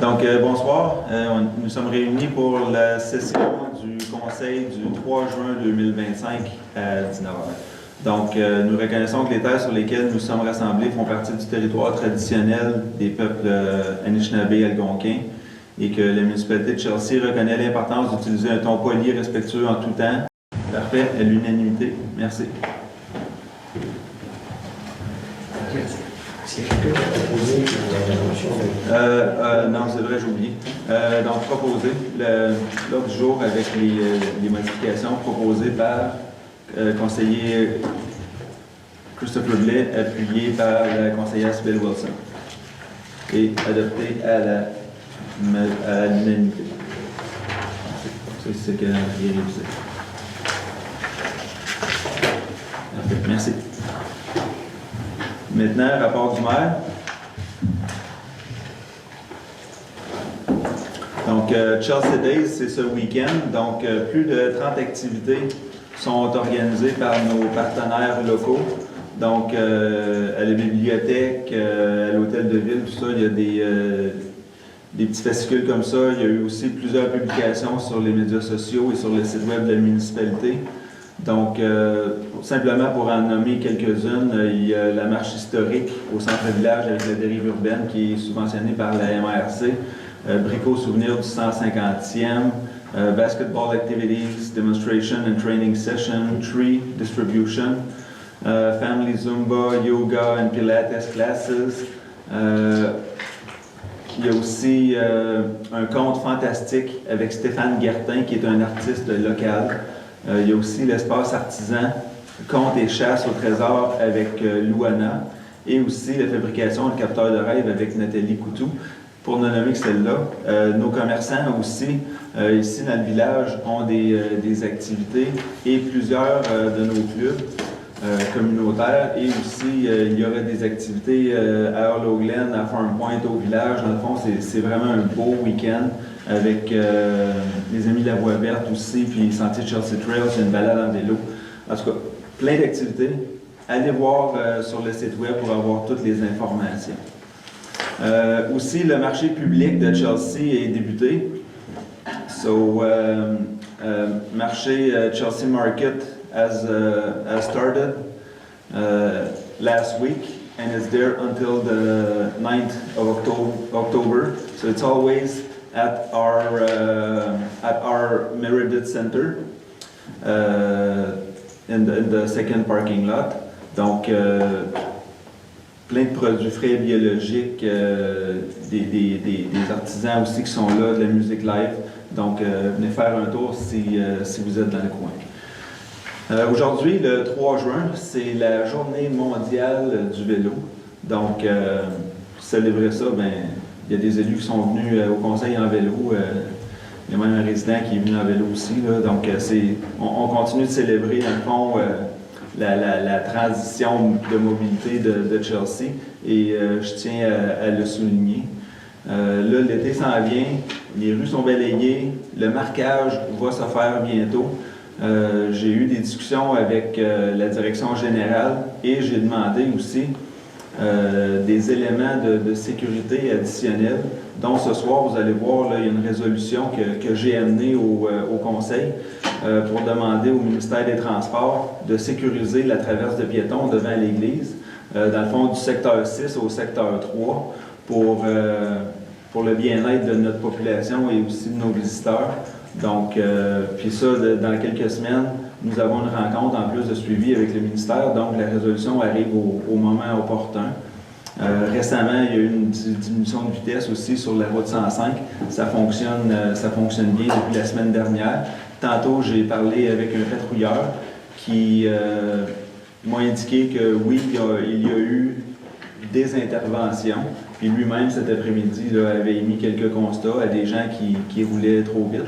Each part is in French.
Bonsoir. Nous sommes réunis pour la session du Conseil du 3 juin 2025 à 19h. Nous reconnaissons que les terres sur lesquelles nous sommes rassemblés font partie du territoire traditionnel des peuples Anishinaabe-Algonquins et que la municipalité de Chelsea reconnaît l'importance d'utiliser un ton poli et respectueux en tout temps. Parfait, à l'unanimité. Merci. Est-ce qu'il y a quelqu'un qui a proposé l'intervention non, c'est vrai, j'ai oublié. Proposer l'ordre du jour avec les modifications proposées par conseiller Christopher Blais, appuyé par la conseillère Sybil Wilson et adopté à l'unanimité. C'est ce que j'ai révisé. Merci. Maintenant, rapport du maire. Chelsea Days, c'est ce week-end. Plus de 30 activités sont organisées par nos partenaires locaux. À la bibliothèque, à l'hôtel de ville, tout ça, il y a des petits fascicules comme ça. Il y a eu aussi plusieurs publications sur les médias sociaux et sur le site web de la municipalité. Simplement pour en nommer quelques-unes, il y a la marche historique au centre-village avec la dérive urbaine qui est subventionnée par la MRC, Brico souvenir du 150e, Basketball Activities, Demonstration and Training Session, Tree Distribution, Family Zumba, Yoga and Pilates Classes. Il y a aussi un conte fantastique avec Stéphane Guertin qui est un artiste local. Il y a aussi l'espace artisan, conte et chasse au trésor avec Louana et aussi la fabrication de capteurs de rêve avec Nathalie Coutou, pour ne nommer que celle-là. Nos commerçants aussi, ici dans le village, ont des activités et plusieurs de nos clubs communautaires et aussi il y aurait des activités à Harlow Glen, à Farm Point, au village. Dans le fond, c'est vraiment un beau week-end avec les Amis de la Voie Verte aussi, puis Sentier Chelsea Trails, il y a une balade en vélo. En tout cas, plein d'activités. Allez voir sur le site web pour avoir toutes les informations. Aussi, le marché public de Chelsea est débuté. Marché Chelsea Market has started last week and is there until the 9th of October. So it's always at our Meredith Center in the second parking lot. Plein de produits frais biologiques, des artisans aussi qui sont là, de la musique live. Venez faire un tour si vous êtes dans le coin. Aujourd'hui, le 3 juin, c'est la journée mondiale du vélo. Pour célébrer ça, il y a des élus qui sont venus au conseil en vélo. Il y a même un résident qui est venu en vélo aussi. On continue de célébrer, dans le fond, la transition de mobilité de Chelsea. Et je tiens à le souligner. Là, l'été s'en vient, les rues sont balayées, le marquage va se faire bientôt. J'ai eu des discussions avec la direction générale et j'ai demandé aussi des éléments de sécurité additionnels, dont ce soir, vous allez voir, là, il y a une résolution que j'ai amenée au Conseil pour demander au ministère des Transports de sécuriser la traverse de piétons devant l'église, dans le fond du secteur 6 au secteur 3, pour le bien-être de notre population et aussi de nos visiteurs. Puis ça, dans quelques semaines, nous avons une rencontre en plus de suivi avec le ministère, donc la résolution arrive au moment opportun. Récemment, il y a eu une diminution de vitesse aussi sur la route 105. Ça fonctionne bien depuis la semaine dernière. Tantôt, j'ai parlé avec un patrouilleur qui m'a indiqué que oui, il y a eu des interventions. Puis lui-même, cet après-midi, avait émis quelques constats à des gens qui roulaient trop vite.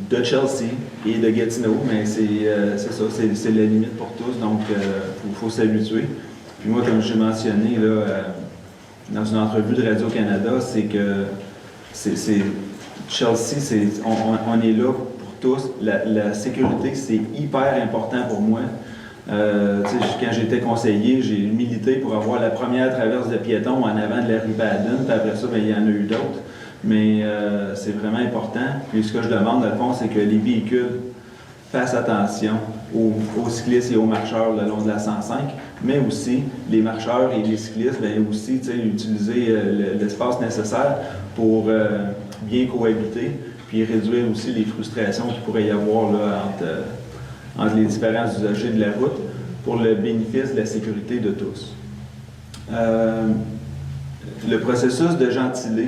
De Chelsea et de Gatineau, mais c'est ça, c'est la limite pour tous, donc il faut s'habituer. Puis moi, comme j'ai mentionné dans une entrevue de Radio-Canada, c'est que Chelsea, on est là pour tous. La sécurité, c'est hyper important pour moi. Quand j'étais conseiller, j'ai milité pour avoir la première traverse de piétons en avant de la rue Baden, puis après ça, il y en a eu d'autres. Mais c'est vraiment important. Puis ce que je demande, dans le fond, c'est que les véhicules fassent attention aux cyclistes et aux marcheurs le long de la 105, mais aussi les marcheurs et les cyclistes, aussi utiliser l'espace nécessaire pour bien cohabiter, puis réduire aussi les frustrations qu'il pourrait y avoir là, entre les différents usagers de la route pour le bénéfice de la sécurité de tous. Le processus de Gentilé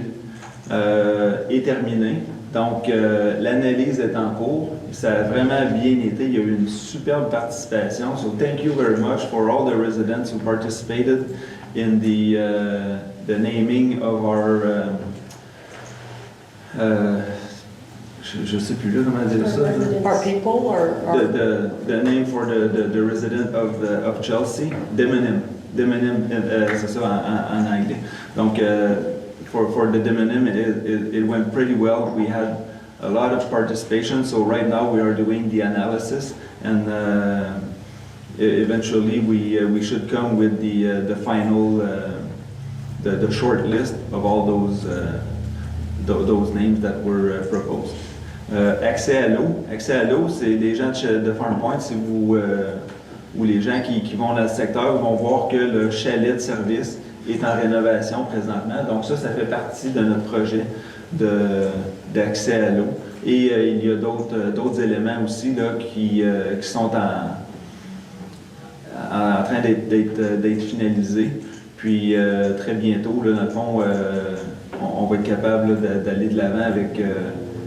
est terminé. Donc, l'analyse est en cours. Ça a vraiment bien été. Il y a eu une superbe participation. So, thank you very much for all the residents who participated in the naming of our... je ne sais plus là comment dire ça. Our people or the name for the resident of Chelsea, Demonym. Demonym, c'est ça en anglais. Donc, for the Demonym, it went pretty well. We had a lot of participation, so right now we are doing the analysis, and eventually we should come with the final, the short list of all those names that were proposed. Accès à l'eau. Accès à l'eau, c'est des gens de Farm Point. Si vous, ou les gens qui vont dans le secteur vont voir que le chalet de service est en rénovation présentement. Donc ça fait partie de notre projet d'accès à l'eau. Et il y a d'autres éléments aussi là, qui sont en train d'être finalisés. Puis très bientôt, là, dans le fond, on va être capable d'aller de l'avant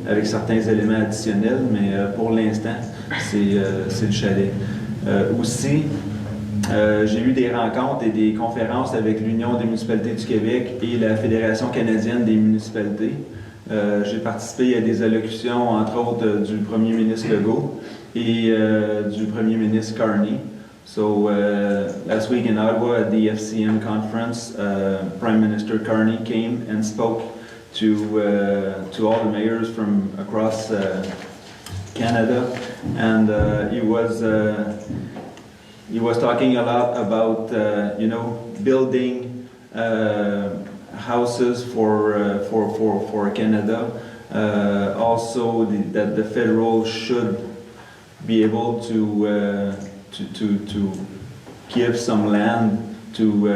avec certains éléments additionnels, mais pour l'instant, c'est le chalet. Aussi, j'ai eu des rencontres et des conférences avec l'Union des municipalités du Québec et la Fédération canadienne des municipalités. J'ai participé à des allocutions, entre autres, du premier ministre Legault et du premier ministre Carney. So, last week in Ottawa at the FCM conference, Prime Minister Carney came and spoke to all the mayors from across Canada, and he was talking a lot about building houses for Canada. Also, that the federal should be able to give some land to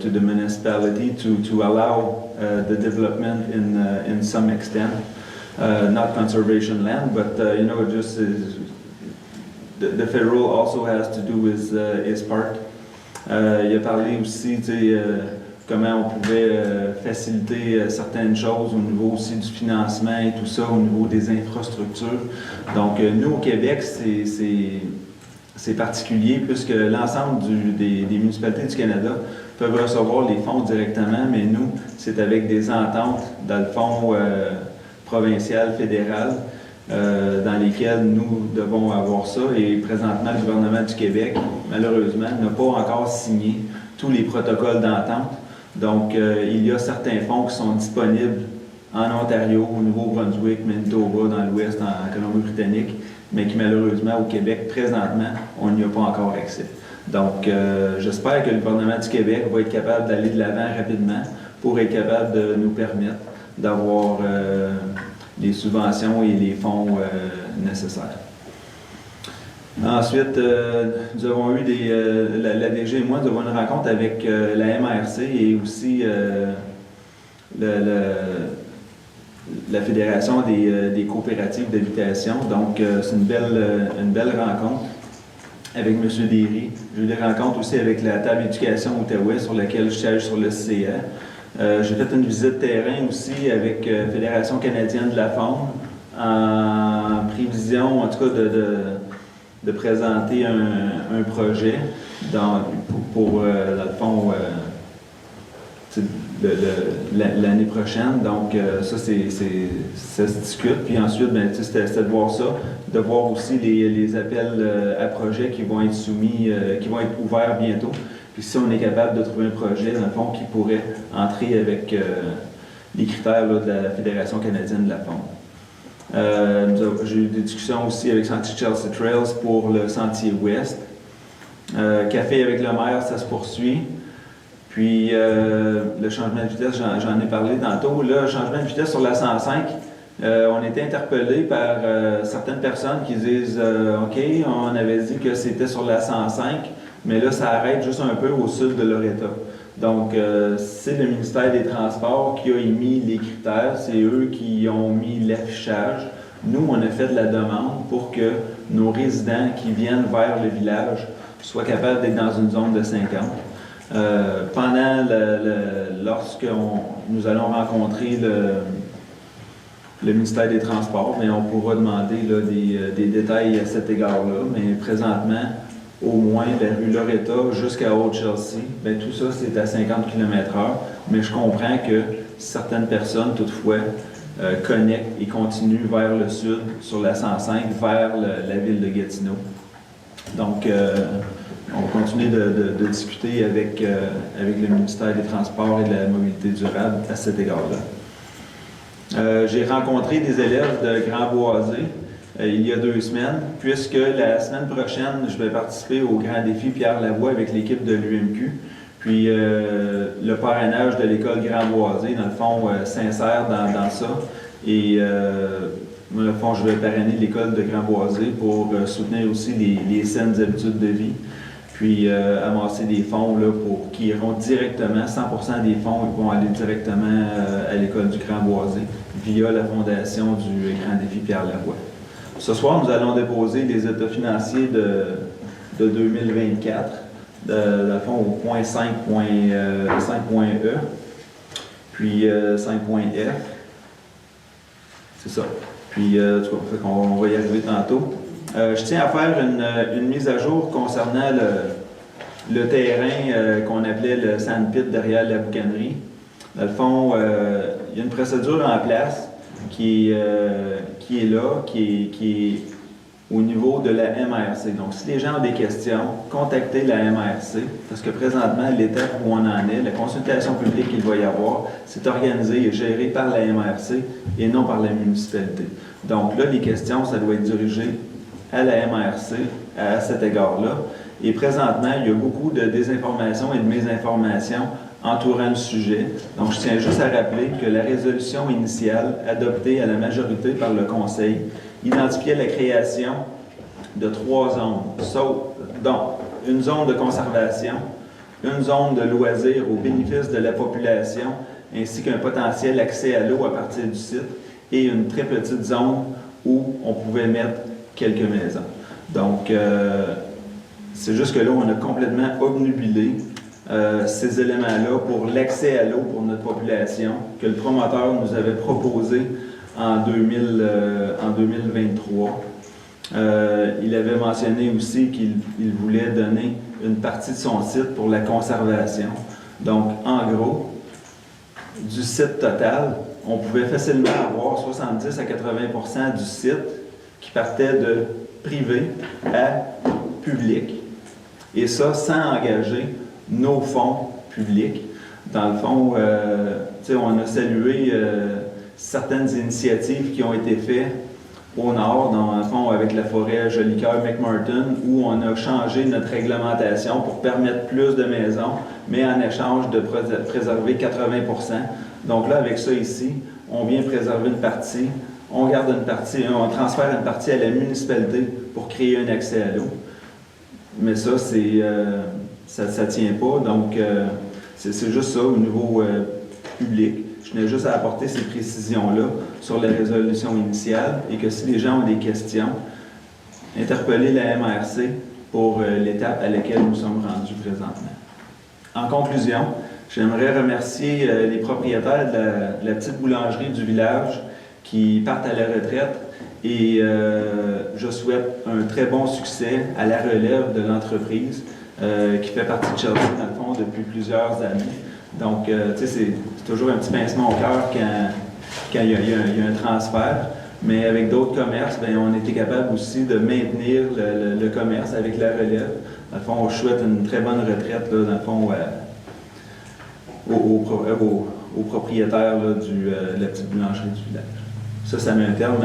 the municipality to allow the development in some extent, not conservation land, but just the federal also has to do his part. Il a parlé aussi, comment on pouvait faciliter certaines choses au niveau aussi du financement et tout ça, au niveau des infrastructures. Donc, nous, au Québec, c'est particulier puisque l'ensemble des municipalités du Canada peuvent recevoir les fonds directement, mais nous, c'est avec des ententes dans le fonds provincial, fédéral, dans lesquelles nous devons avoir ça. Et présentement, le gouvernement du Québec, malheureusement, n'a pas encore signé tous les protocoles d'entente. Donc, il y a certains fonds qui sont disponibles en Ontario, au Nouveau-Brunswick, Manitoba, dans l'Ouest, en Colombie-Britannique, mais qui malheureusement, au Québec, présentement, on n'y a pas encore accès. Donc, j'espère que le gouvernement du Québec va être capable d'aller de l'avant rapidement pour être capable de nous permettre d'avoir les subventions et les fonds nécessaires. Ensuite, nous avons eu la DG et moi, nous avons une rencontre avec la MRC et aussi la Fédération des coopératives d'habitation. Donc, c'est une belle rencontre avec M. Derry. J'ai eu des rencontres aussi avec la table éducation Outaouais sur laquelle je siège sur le CA. J'ai fait une visite terrain aussi avec la Fédération canadienne de la faune en prévision, en tout cas, de présenter un projet pour dans le fond, l'année prochaine. Donc, ça se discute. Puis ensuite, c'était de voir ça, de voir aussi les appels à projets qui vont être soumis, qui vont être ouverts bientôt. Puis si on est capable de trouver un projet, dans le fond, qui pourrait entrer avec les critères là, de la Fédération canadienne de la faune. J'ai eu des discussions aussi avec Sentier Chelsea Trails pour le sentier ouest. Café avec le maire, ça se poursuit. Puis le changement de vitesse, j'en ai parlé tantôt. Là, le changement de vitesse sur la 105, on était interpellé par certaines personnes qui disent OK, on avait dit que c'était sur la 105, mais là, ça arrête juste un peu au sud de Loreto. Donc, c'est le ministère des Transports qui a émis les critères, c'est eux qui ont mis l'affichage. Nous, on a fait de la demande pour que nos résidents qui viennent vers le village soient capables d'être dans une zone de 50. Lorsque nous allons rencontrer le ministère des Transports, mais on pourra demander là, des détails à cet égard-là. Mais présentement, au moins, la rue Loreto jusqu'à Haute-Chelsea, bien, tout ça, c'est à 50 km/h. Mais je comprends que certaines personnes, toutefois, connectent et continuent vers le sud, sur la 105, vers la ville de Gatineau. Donc, on va continuer de discuter avec le ministère des Transports et de la Mobilité durable à cet égard-là. J'ai rencontré des élèves de Grand-Boisé il y a 2 semaines, puisque la semaine prochaine, je vais participer au Grand Défi Pierre Lavoie avec l'équipe de l'UMQ. Puis le parrainage de l'école Grand-Boisé, dans le fond, s'insère dans ça. Et dans le fond, je vais parrainer l'école de Grand-Boisé pour soutenir aussi les saines habitudes de vie. Puis amasser des fonds là, qui iront directement, 100% des fonds vont aller directement à l'école du Grand-Boisé via la fondation du Grand Défi Pierre Lavoie. Ce soir, nous allons déposer les états financiers de 2024, dans le fond, au point 5.E, puis 5.F. C'est ça. Puis, on va y arriver tantôt. Je tiens à faire une mise à jour concernant le terrain qu'on appelait le sandpit derrière la boucanerie. Dans le fond, il y a une procédure en place qui est là, qui est au niveau de la MRC. Donc, si les gens ont des questions, contactez la MRC, parce que présentement, l'étape où on en est, la consultation publique qu'il va y avoir, c'est organisé et géré par la MRC et non par la municipalité. Donc là, les questions, ça doit être dirigé à la MRC à cet égard-là. Et présentement, il y a beaucoup de désinformation et de mésinformation entourant le sujet. Donc, je tiens juste à rappeler que la résolution initiale, adoptée à la majorité par le Conseil, identifiait la création de 3 zones, donc une zone de conservation, une zone de loisirs au bénéfice de la population, ainsi qu'un potentiel accès à l'eau à partir du site, et une très petite zone où on pouvait mettre quelques maisons. Donc, c'est juste que là, on a complètement obnubilé ces éléments-là pour l'accès à l'eau pour notre population que le promoteur nous avait proposé en 2023. Il avait mentionné aussi qu'il voulait donner une partie de son site pour la conservation. Donc, en gros, du site total, on pouvait facilement avoir 70 à 80% du site qui partait de privé à public. Et ça, sans engager nos fonds publics. Dans le fond, on a salué certaines initiatives qui ont été faites au nord, dans le fond, avec la forêt Jolicoeur-McMurton, où on a changé notre réglementation pour permettre plus de maisons, mais en échange de préserver 80%. Donc là, avec ça ici, on vient préserver une partie, on garde une partie, on transfère une partie à la municipalité pour créer un accès à l'eau. Mais ça, ça tient pas, donc c'est juste ça au niveau public. Je tenais juste à apporter ces précisions-là sur la résolution initiale et que si les gens ont des questions, interpellez la MRC pour l'étape à laquelle nous sommes rendus présentement. En conclusion, j'aimerais remercier les propriétaires de la petite boulangerie du village qui partent à la retraite et je souhaite un très bon succès à la relève de l'entreprise qui fait partie de Chelsea, dans le fond, depuis plusieurs années. Donc, tu sais, c'est toujours un petit pincement au cœur quand il y a un transfert, mais avec d'autres commerces, bien, on était capable aussi de maintenir le commerce avec la relève. Dans le fond, on souhaite une très bonne retraite, là, dans le fond, aux propriétaires là, de la petite boulangerie du village. Ça met un terme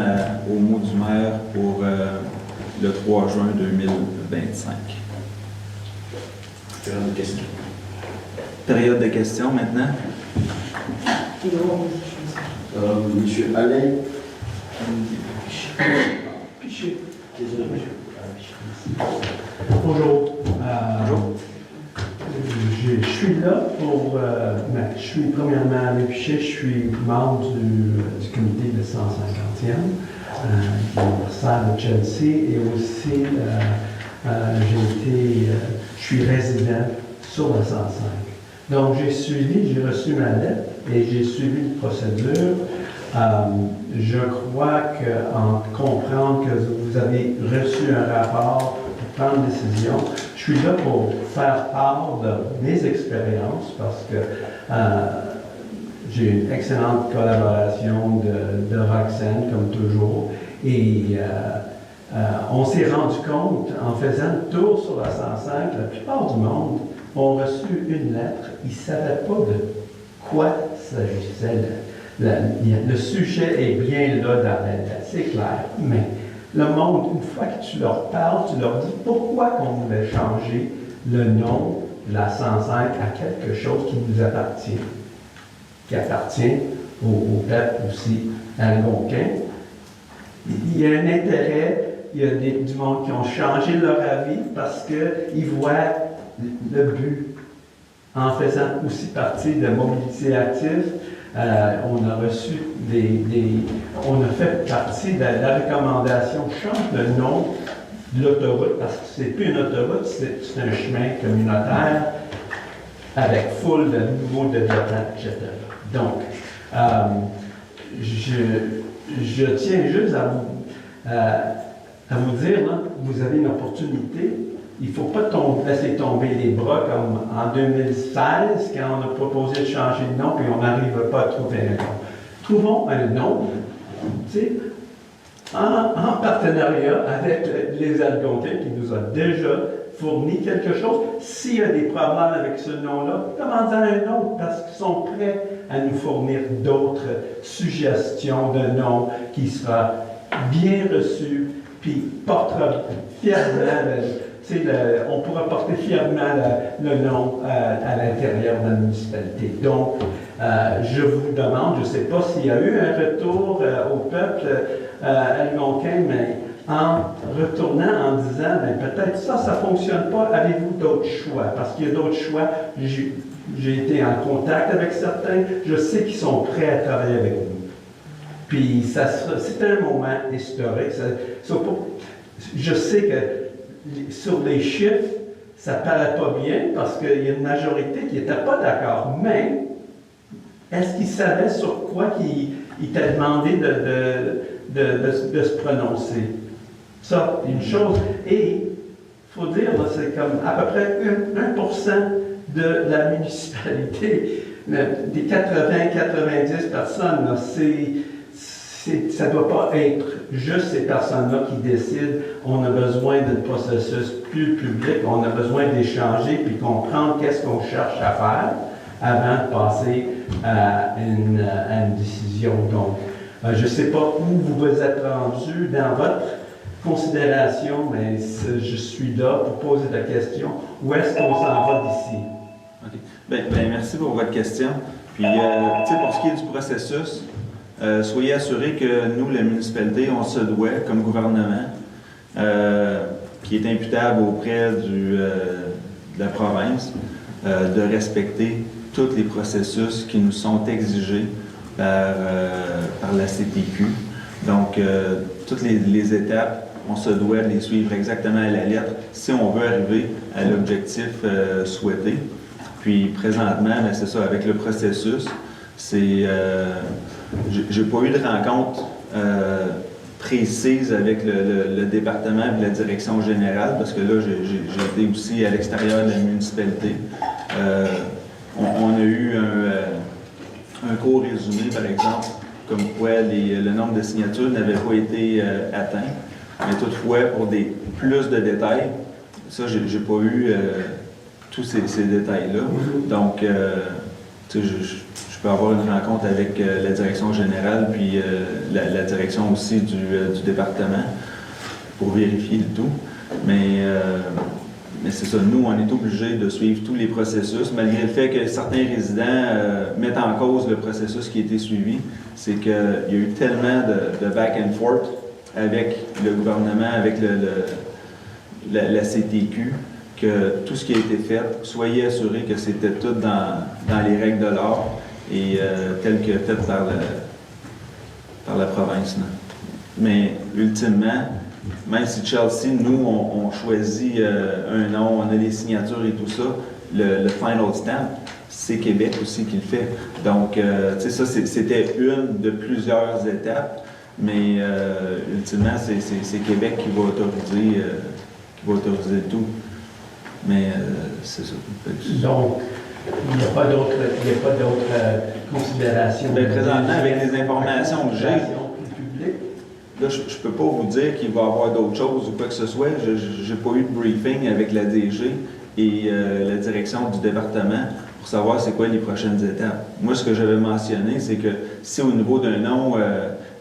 au mot du maire pour le 3 juin 2025. Période de questions. Période de questions maintenant. Monsieur Alain Pichet. Désolé, monsieur. Bonjour. Bonjour. Je suis là pour. Je suis premièrement Alain Pichet, je suis membre du comité de 150e de l'anniversaire de Chelsea et aussi je suis résident sur la 105. Donc j'ai reçu ma lettre et j'ai suivi une procédure. Je crois qu'en comprendre que vous avez reçu un rapport pour prendre une décision, je suis là pour faire part de mes expériences parce que j'ai une excellente collaboration de Roxane, comme toujours. Et on s'est rendu compte, en faisant le tour sur la 105, la plupart du monde ont reçu une lettre. Ils ne savaient pas de quoi s'agissait. Le sujet est bien là dans la lettre, c'est clair. Mais le monde, une fois que tu leur parles, tu leur dis pourquoi on voulait changer le nom de la 105 à quelque chose qui nous appartient, qui appartient au peuple aussi algonquin. Il y a un intérêt, il y a du monde qui ont changé leur avis parce qu'ils voient le but en faisant aussi partie de mobilité active. On a reçu on a fait partie de la recommandation change le nom de l'autoroute parce que c'est plus une autoroute, c'est un chemin communautaire avec foule de nouveaux développements, etc. Donc, je tiens juste à vous dire, là, vous avez une opportunité. Il ne faut pas laisser tomber les bras comme en 2016, quand on a proposé de changer de nom, puis on n'arrive pas à trouver un nom. Trouvons un nom, tu sais, en partenariat avec les Algonquins qui nous ont déjà fourni quelque chose. S'il y a des problèmes avec ce nom-là, demandez-en un autre parce qu'ils sont prêts à nous fournir d'autres suggestions de noms qui sera bien reçu, puis portera fièrement. On pourra porter fièrement le nom à l'intérieur de la municipalité. Donc, je vous demande, je ne sais pas s'il y a eu un retour au peuple algonquin, mais en retournant en disant, peut-être ça ne fonctionne pas, avez-vous d'autres choix? Parce qu'il y a d'autres choix. J'ai été en contact avec certains, je sais qu'ils sont prêts à travailler avec vous. Puis, c'est un moment historique. Je sais que sur les chiffres, ça ne paraît pas bien parce qu'il y a une majorité qui n'était pas d'accord. Mais est-ce qu'ils savaient sur quoi il t'a demandé de se prononcer? Ça, une chose. Et il faut dire, c'est comme à peu près 1% de la municipalité, des 80-90 personnes, là, ça ne doit pas être juste ces personnes-là qui décident. On a besoin d'un processus plus public, on a besoin d'échanger puis comprendre qu'est-ce qu'on cherche à faire avant de passer à une décision. Donc, je ne sais pas où vous vous êtes rendu dans votre considération, mais je suis là pour poser la question. Où est-ce qu'on s'en va d'ici? OK. Bien, merci pour votre question. Puis, pour ce qui est du processus, soyez assurés que nous, la municipalité, on se doit, comme gouvernement, qui est imputable auprès de la province, de respecter tous les processus qui nous sont exigés par la CTQ. Donc, toutes les étapes, on se doit de les suivre exactement à la lettre si on veut arriver à l'objectif souhaité. Puis, présentement, c'est ça, avec le processus, c'est... j'ai pas eu de rencontre précise avec le département et la direction générale, parce que là, j'ai été aussi à l'extérieur de la municipalité. On a eu un court résumé, par exemple, comme quoi le nombre de signatures n'avait pas été atteint. Mais toutefois, pour plus de détails, ça, j'ai pas eu tous ces détails-là. Donc, je peux avoir une rencontre avec la direction générale, puis la direction aussi du département pour vérifier le tout. Mais mais c'est ça, nous, on est obligés de suivre tous les processus, malgré le fait que certains résidents mettent en cause le processus qui a été suivi. C'est qu'il y a eu tellement de back and forth avec le gouvernement, avec la CTQ, que tout ce qui a été fait, soyez assurés que c'était tout dans les règles de l'art et tel que fait par la province. Là. Mais ultimement, même si Chelsea, nous, on choisit un nom, on a les signatures et tout ça, le final stamp, c'est Québec aussi qui le fait. Donc, tu sais, ça, c'était une de plusieurs étapes, mais ultimement, c'est Québec qui va autoriser le tout. Mais c'est ça. Donc, il n'y a pas d'autres considérations. Bien, présentement, avec les informations que j'ai, publiques. là, je ne peux pas vous dire qu'il va y avoir d'autres choses ou quoi que ce soit. Je n'ai pas eu de briefing avec la DG et la direction du département pour savoir c'est quoi les prochaines étapes. Moi, ce que j'avais mentionné, c'est que si au niveau d'un nom,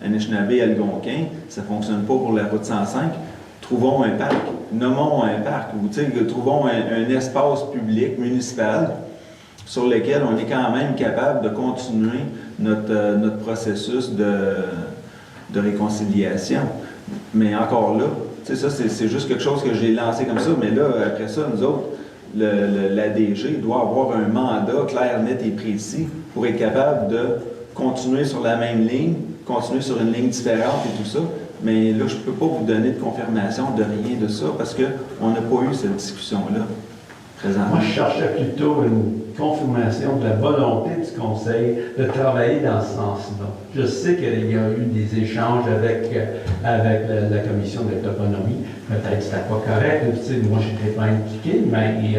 Anishinaabe-Algonquin, ça ne fonctionne pas pour la route 105, trouvons un parc, nommons un parc, ou trouvons un espace public municipal sur lequel on est quand même capable de continuer notre processus de réconciliation. Mais encore là, ça c'est juste quelque chose que j'ai lancé comme ça, mais là, après ça, nous autres, la DG doit avoir un mandat clair, net et précis pour être capable de continuer sur la même ligne, continuer sur une ligne différente et tout ça. Mais là, je ne peux pas vous donner de confirmation de rien de ça parce qu'on n'a pas eu cette discussion-là présentement. Moi, je cherchais plutôt une confirmation de la volonté du Conseil de travailler dans ce sens-là. Je sais qu'il y a eu des échanges avec la Commission de l'autonomie. Peut-être que ce n'était pas correct. Moi, je n'étais pas impliqué, mais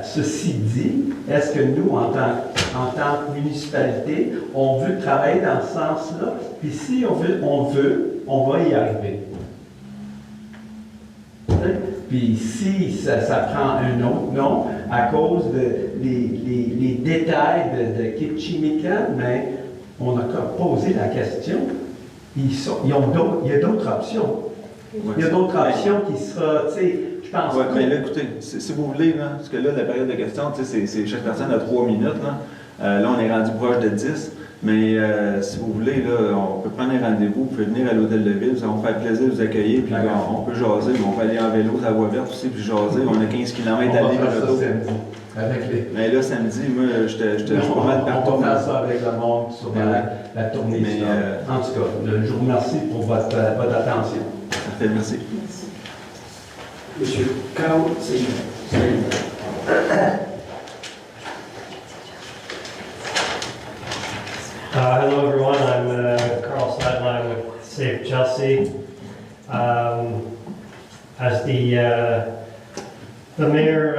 ceci dit, est-ce que nous, en tant que municipalité, on veut travailler dans ce sens-là? Puis si on va y arriver. Puis si ça prend un autre nom, à cause les détails de Kitchimikan, mais on a posé la question, il y a d'autres options. Ouais, il y a d'autres options qui sera, tu sais, je pense... Oui, mais là, écoutez, si vous voulez, là, parce que là, la période de questions, tu sais, c'est chaque personne a 3 minutes, là. Là, on est rendu proche de 10. Mais si vous voulez, là, on peut prendre un rendez-vous, vous pouvez venir à l'hôtel de ville, ça va me faire plaisir de vous accueillir, puis on peut jaser, on peut aller en vélo à la voie verte aussi, puis jaser. On a 15 km à aller par l'auto. Mais là, samedi, moi, je suis pas mal partout. On va faire ça avec le monde sur la tournée. En tout cas, je vous remercie pour votre attention. Parfait, merci. Monsieur Carl Saint. Hello everyone, I'm Carl Sideline with Safe Chelsea. As the mayor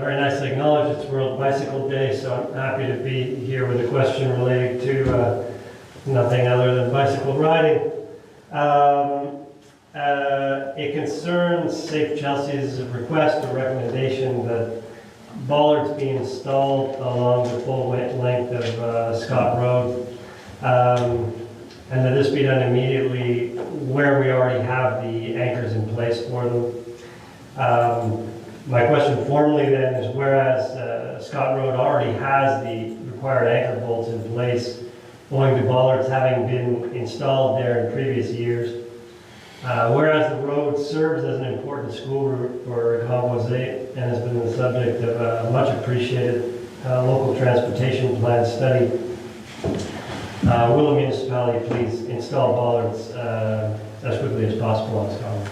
very nicely acknowledged, it's World Bicycle Day, so I'm happy to be here with a question related to nothing other than bicycle riding. It concerns Safe Chelsea's request or recommendation that bollards be installed along the full length of Scott Road, and that this be done immediately where we already have the anchors in place for them. My question formally then is, whereas Scott Road already has the required anchor bolts in place, owing to bollards having been installed there in previous years, whereas the road serves as an important school route for Composite and has been the subject of a much appreciated local transportation plan study, will the municipality please install bollards as quickly as possible on Scotland?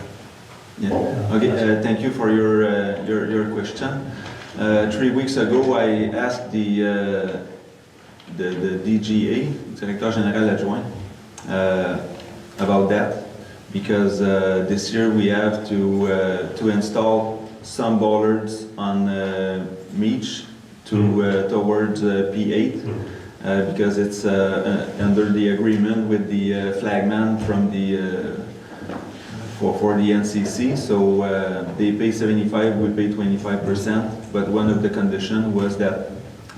Yeah. Okay. Thank you for your question. 3 weeks ago, I asked the DGA, Directeur Général Adjoint, about that. Because this year we have to install some bollards on Meach towards P8 because it's under the agreement with the flagman from for the NCC. So they pay 75, we pay 25%. But one of the conditions was that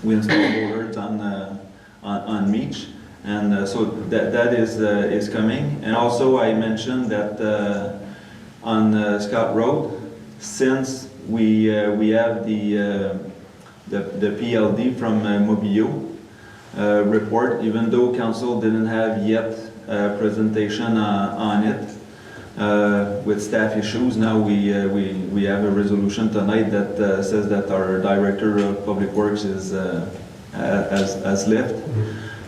we install bollards on Meach. And so that is coming. And also I mentioned that on Scott Road, since we have the PLD from Mobio report, even though council didn't have yet a presentation on it with staff issues. Now we have a resolution tonight that says that our director of public works has left.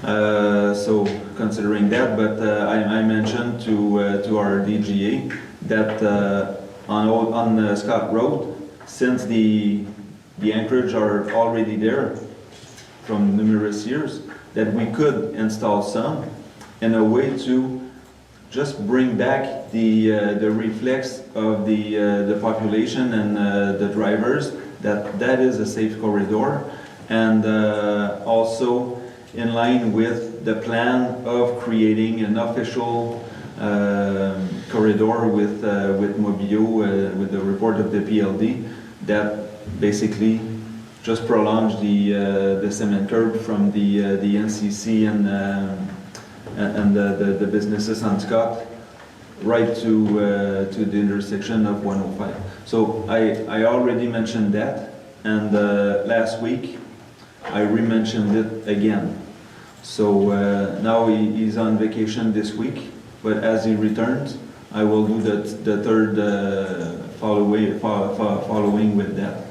So considering that, but I mentioned to our DGA that on Scott Road, since the anchorage are already there from numerous years, that we could install some in a way to just bring back the reflex of the population and the drivers that is a safe corridor, and also in line with the plan of creating an official corridor with Mobio, with the report of the PLD, that basically just prolonge the cement curb from the NCC and the businesses on Scott right to the intersection of 105. So I already mentioned that, and last week I re-mentioned it again. So now he's on vacation this week, but as he returns, I will do the third following with that,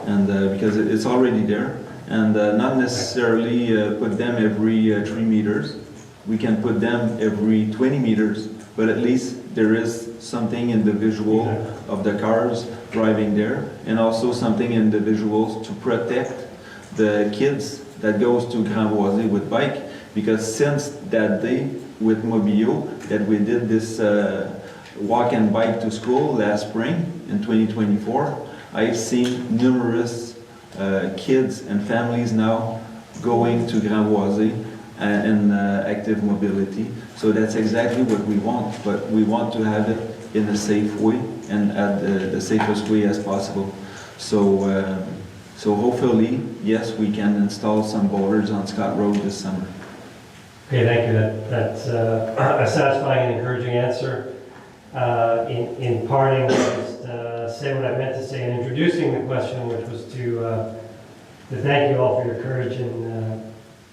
and because it's already there, and not necessarily put them every 3 meters. We can put them every 20 meters, but at least there is something in the visual of the cars driving there, and also something in the visuals to protect the kids that goes to Grand Boisé with bike, because since that day with Mobio that we did this walk and bike to school last spring in 2024, I've seen numerous kids and families now going to Grand Boisé and active mobility. So that's exactly what we want, but we want to have it in a safe way and at the safest way as possible. So hopefully, yes, we can install some boulders on Scott Road this summer. Okay, thank you. That's a satisfying and encouraging answer. In parting, just say what I meant to say in introducing the question, which was to thank you all for your courage in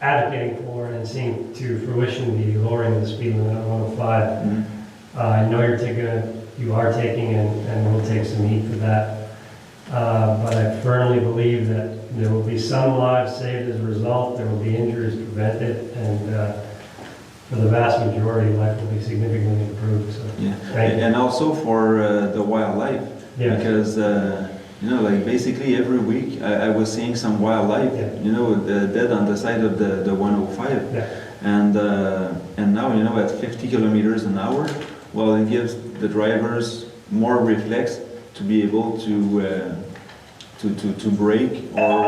advocating for and seeing to fruition the lowering of the speed limit on 105. Mm-hmm. I know you are taking and will take some heat for that. But I firmly believe that there will be some lives saved as a result, there will be injuries prevented, and for the vast majority, life will be significantly improved. So, Yeah, thank you. and also for the wildlife, Yeah. because like basically every week I was seeing some wildlife, dead on the side of the 105, Yeah. and now at 50 kilometers an hour, well, it gives the drivers more reflex to be able to brake or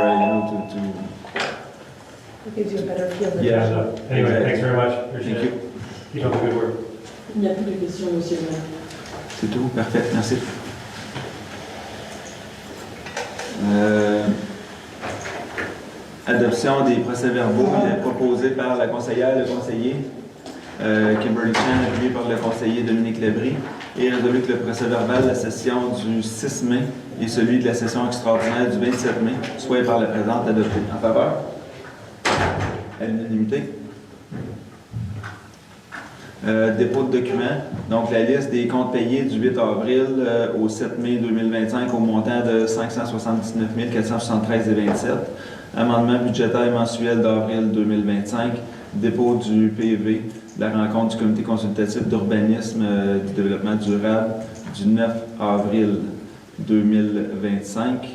It gives you a better feel. Yeah. So, anyway, Exactly. thanks very much. Appreciate Thank it. Keep up the good work. Il n'y a plus de questions, monsieur le maire. C'est tout, parfait, merci. Adoption des procès-verbaux proposés par la conseillère, le conseiller Kimberly Chan, appuyé par le conseiller Dominique Labrie, et résolu que le procès-verbal de la session du 6 mai et celui de la session extraordinaire du 27 mai soient par la présente adoptés. En faveur? À l'unanimité. Dépôt de documents. Donc, la liste des comptes payés du 8 avril au 7 mai 2025 au montant de 579 473,27. Amendement budgétaire mensuel d'avril 2025. Dépôt du PV de la rencontre du comité consultatif d'urbanisme du développement durable du 9 avril 2025.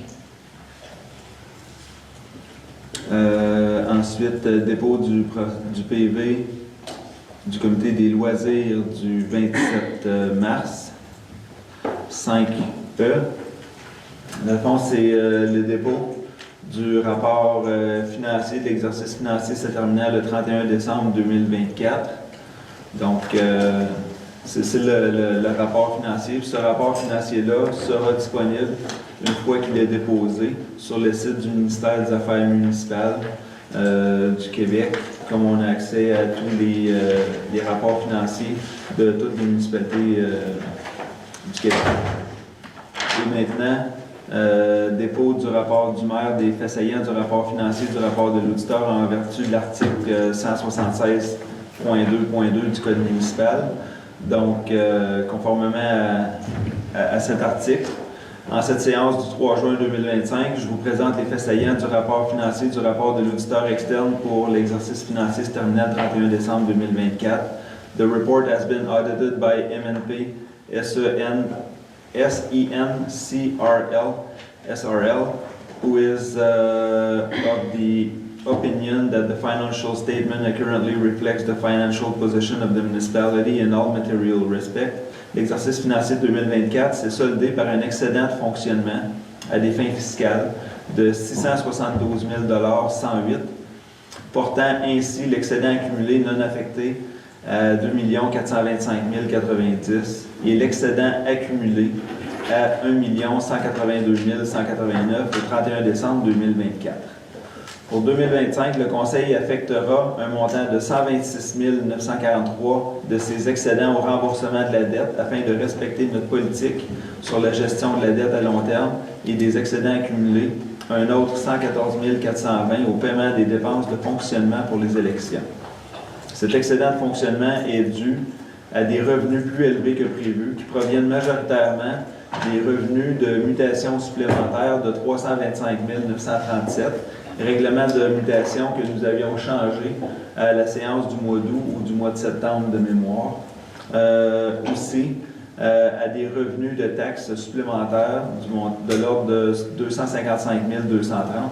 Ensuite, dépôt du PV du comité des loisirs du 27 mars, 5E. Dans le fond, c'est le dépôt du rapport financier de l'exercice financier se terminant le 31 décembre 2024. Donc, c'est le rapport financier. Puis ce rapport financier-là sera disponible une fois qu'il est déposé sur le site du ministère des Affaires municipales du Québec, comme on a accès à tous les rapports financiers de toutes les municipalités du Québec. maintenant dépôt du rapport du maire des faits saillants du rapport financier du rapport de l'auditeur en vertu de l'article 176.2.2 du Code municipal. Donc, conformément à cet article, en cette séance du 3 juin 2025, je vous présente les faits saillants du rapport financier du rapport de l'auditeur externe pour l'exercice financier se terminant le 31 décembre 2024. The report has been audited by MNP SRL, who is of the opinion that the financial statement accurately reflects the financial position of the municipality in all material respect. L'exercice financier 2024 s'est soldé par un excédent de fonctionnement à des fins fiscales de 672 108, portant ainsi l'excédent accumulé non affecté à 2 425 090 et l'excédent accumulé à 1 182 189 au 31 décembre 2024. Pour 2025, le Conseil affectera un montant de 126 943 de ces excédents au remboursement de la dette afin de respecter notre politique sur la gestion de la dette à long terme et des excédents accumulés, un autre 114 420 au paiement des dépenses de fonctionnement pour les élections. Cet excédent de fonctionnement est dû à des revenus plus élevés que prévu qui proviennent majoritairement des revenus de mutation supplémentaires de 325 937, règlement de mutation que nous avions changé à la séance du mois d'août ou du mois de septembre de mémoire. Aussi, à des revenus de taxes supplémentaires de l'ordre de 255 230.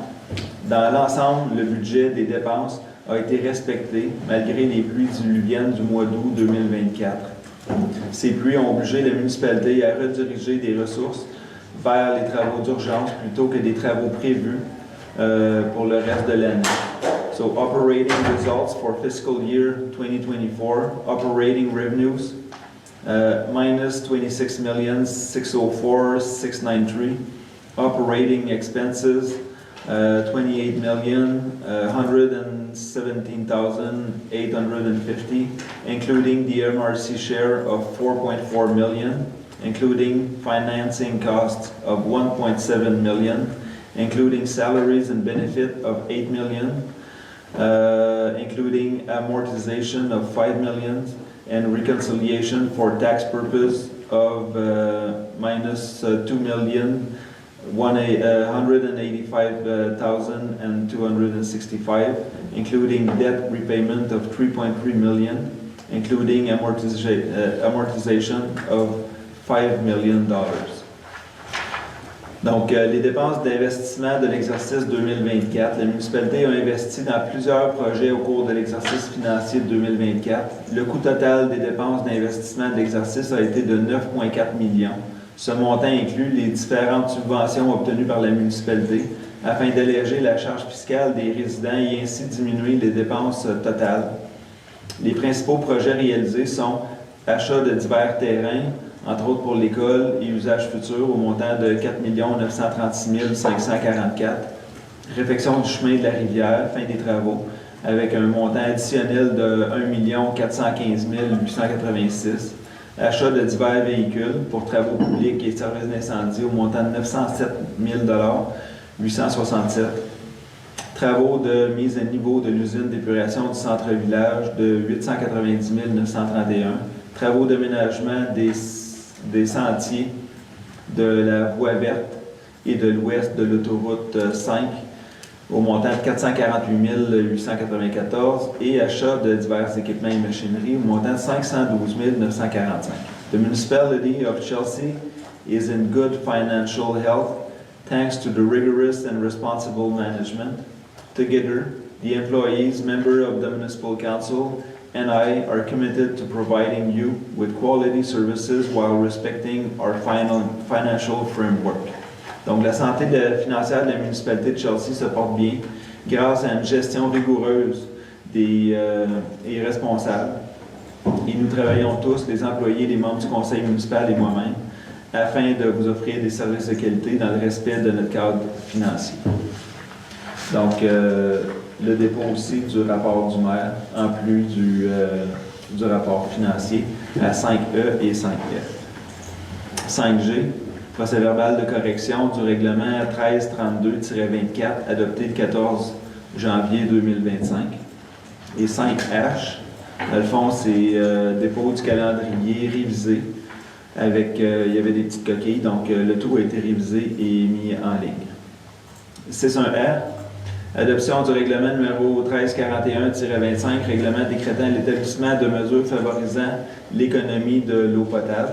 Dans l'ensemble, le budget des dépenses a été respecté malgré les pluies diluviennes du mois d'août 2024. Ces pluies ont obligé la municipalité à rediriger des ressources vers les travaux d'urgence plutôt que des travaux prévus pour le reste de l'année. So, operating results for fiscal year 2024, operating revenues, minus 26 604 693, operating expenses, 28 117,850, including the MRC share of 4.4 million, including financing costs of 1.7 million, including salaries and benefit of 8 million, including amortization of 5 million, and reconciliation for tax purpose of minus 2,185,265, including debt repayment of 3.3 million, including amortization of $5 million. Donc, les dépenses d'investissement de l'exercice 2024. La municipalité a investi dans plusieurs projets au cours de l'exercice financier de 2024. Le coût total des dépenses d'investissement de l'exercice a été de 9,4 millions. Ce montant inclut les différentes subventions obtenues par la municipalité afin d'alléger la charge fiscale des résidents et ainsi diminuer les dépenses totales. Les principaux projets réalisés sont achat de divers terrains, entre autres pour l'école et usages futurs, au montant de 4 936 544. Réfection du chemin de la rivière, fin des travaux, avec un montant additionnel de 1 415 886. Achat de divers véhicules pour travaux publics et services d'incendie, au montant de 907 867. Travaux de mise à niveau de l'usine d'épuration du centre-village de 890 931. Travaux d'aménagement des sentiers de la voie verte et de l'ouest de l'autoroute 5 au montant de 448 894 et achat de divers équipements et machineries au montant de 512 945. The municipality of Chelsea is in good financial health thanks to the rigorous and responsible management. Together, the employees, members of the municipal council, and I are committed to providing you with quality services while respecting our financial framework. Donc, la santé financière de la municipalité de Chelsea se porte bien grâce à une gestion rigoureuse et responsable. Et nous travaillons tous, les employés, les membres du conseil municipal et moi-même, afin de vous offrir des services de qualité dans le respect de notre cadre financier. Donc, le dépôt aussi du rapport du maire, en plus du rapport financier, à 5E et 5F. 5G, Procès-verbal de correction du règlement 1332-24, adopté le 14 janvier 2025. Et 5H, dans le fond, c'est dépôt du calendrier révisé. Avec, il y avait des petites coquilles, donc le tout a été révisé et mis en ligne. 6.1R, adoption du règlement numéro 1341-25, règlement décrétant l'établissement de mesures favorisant l'économie de l'eau potable.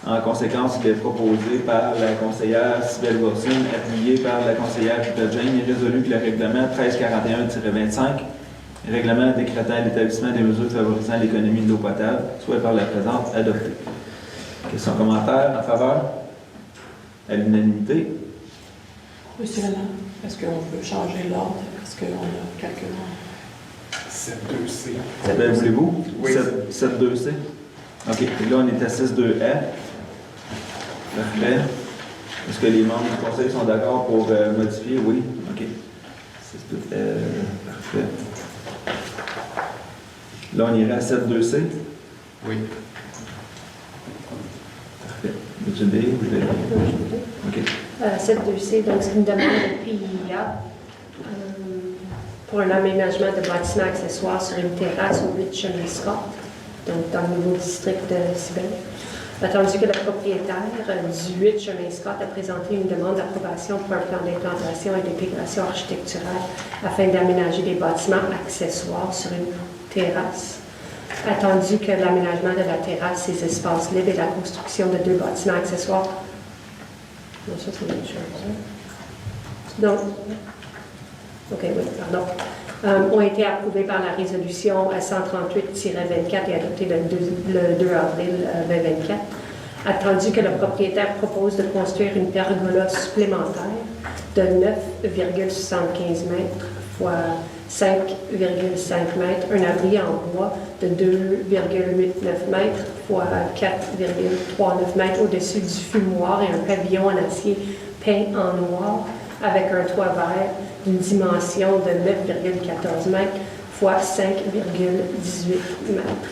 En conséquence, il est proposé par la conseillère Cybèle Wilson, appuyé par la conseillère Rita Jane, et résolu que le règlement 1341-25, règlement décrétant l'établissement des mesures favorisant l'économie de l'eau potable, soit par la présente adopté. Questions, commentaires en faveur? À l'unanimité? Monsieur le maire, est-ce qu'on peut changer l'ordre parce qu'on a quelques... 7-2-C. Ben, voulez-vous? Oui. 7-2-C? OK. Et là, on est à 6-2-F. Parfait. Est-ce que les membres du conseil sont d'accord pour modifier? Oui. OK. 6-2-F. Parfait. Là, on irait à 7-2-C? Oui. Parfait. Monsieur D, vous voulez... OK. 7.2c, donc c'est une demande de PIA pour un aménagement de bâtiments accessoires sur une terrasse au 8 chemin Scott, donc dans le nouveau district de Cybèle. Attendu que le propriétaire du 8 chemin Scott a présenté une demande d'approbation pour un plan d'implantation et d'intégration architecturale afin d'aménager des bâtiments accessoires sur une terrasse. Attendu que l'aménagement de la terrasse, ses espaces libres et la construction de 2 bâtiments accessoires. Non, ça c'est une chose. Donc, OK, oui, pardon. Ont été approuvés par la résolution 138-24 et adoptés le 2 avril 2024. Attendu que le propriétaire propose de construire une pergola supplémentaire de 9,75 mètres fois 5,5 mètres, un abri en bois de 2,89 mètres fois 4,39 mètres au-dessus du fumoir et un pavillon en acier peint en noir avec un toit vert d'une dimension de 9,14 mètres fois 5,18 mètres.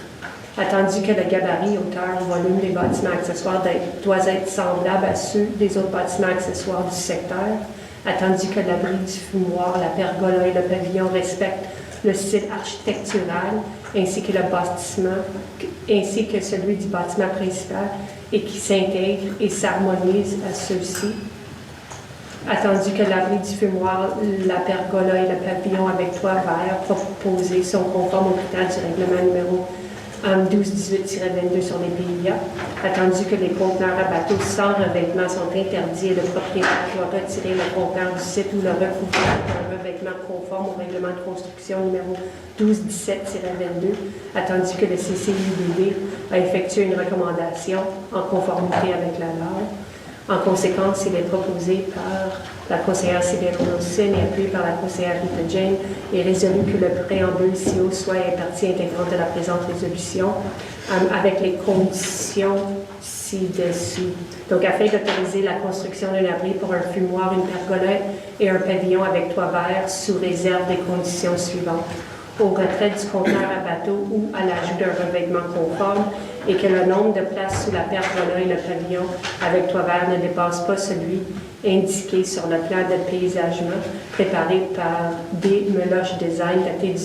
Attendu que le gabarit, hauteur, volume des bâtiments accessoires doit être semblable à ceux des autres bâtiments accessoires du secteur, attendu que l'abri du fumoir, la pergola et le pavillon respectent le style architectural ainsi que le bâtiment, ainsi que celui du bâtiment principal et qui s'intègre et s'harmonise à ceux-ci. Attendu que l'abri du fumoir, la pergola et le pavillon avec toit vert proposés sont conformes aux critères du règlement numéro 1218-22 sur les PIA, attendu que les conteneurs à bateau sans revêtement sont interdits et le propriétaire doit retirer le conteneur du site ou le recouvrir d'un revêtement conforme au règlement de construction numéro 1217-22, attendu que le CCIBD a effectué une recommandation en conformité avec la loi. En conséquence, il est proposé par la conseillère Cybèle Wilson et appuyé par la conseillère Rita Jane et résolu que le préambule ci-haut soit partie intégrante de la présente résolution avec les conditions ci-dessus. Donc, afin d'autoriser la construction d'un abri pour un fumoir, une pergola et un pavillon avec toit vert sous réserve des conditions suivantes. Au retrait du conteneur à bateau ou à l'ajout d'un revêtement conforme et que le nombre de places sous la pergola et le pavillon avec toit vert ne dépasse pas celui indiqué sur le plan de paysagement préparé par D. Meloche Design daté de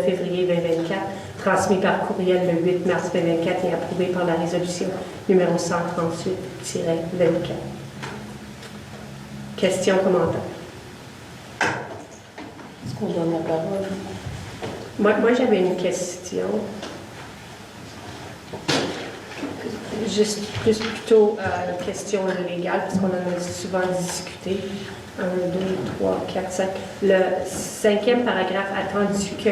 février 2024, transmis par courriel le 8 mars 2024 et approuvé par la résolution numéro 138-24. Questions, commentaires? Est-ce qu'on donne la parole? Moi j'avais une question. Juste plutôt une question légale, parce qu'on en a souvent discuté. 1, 2, 3, 4, 5. Le 5e paragraphe, attendu que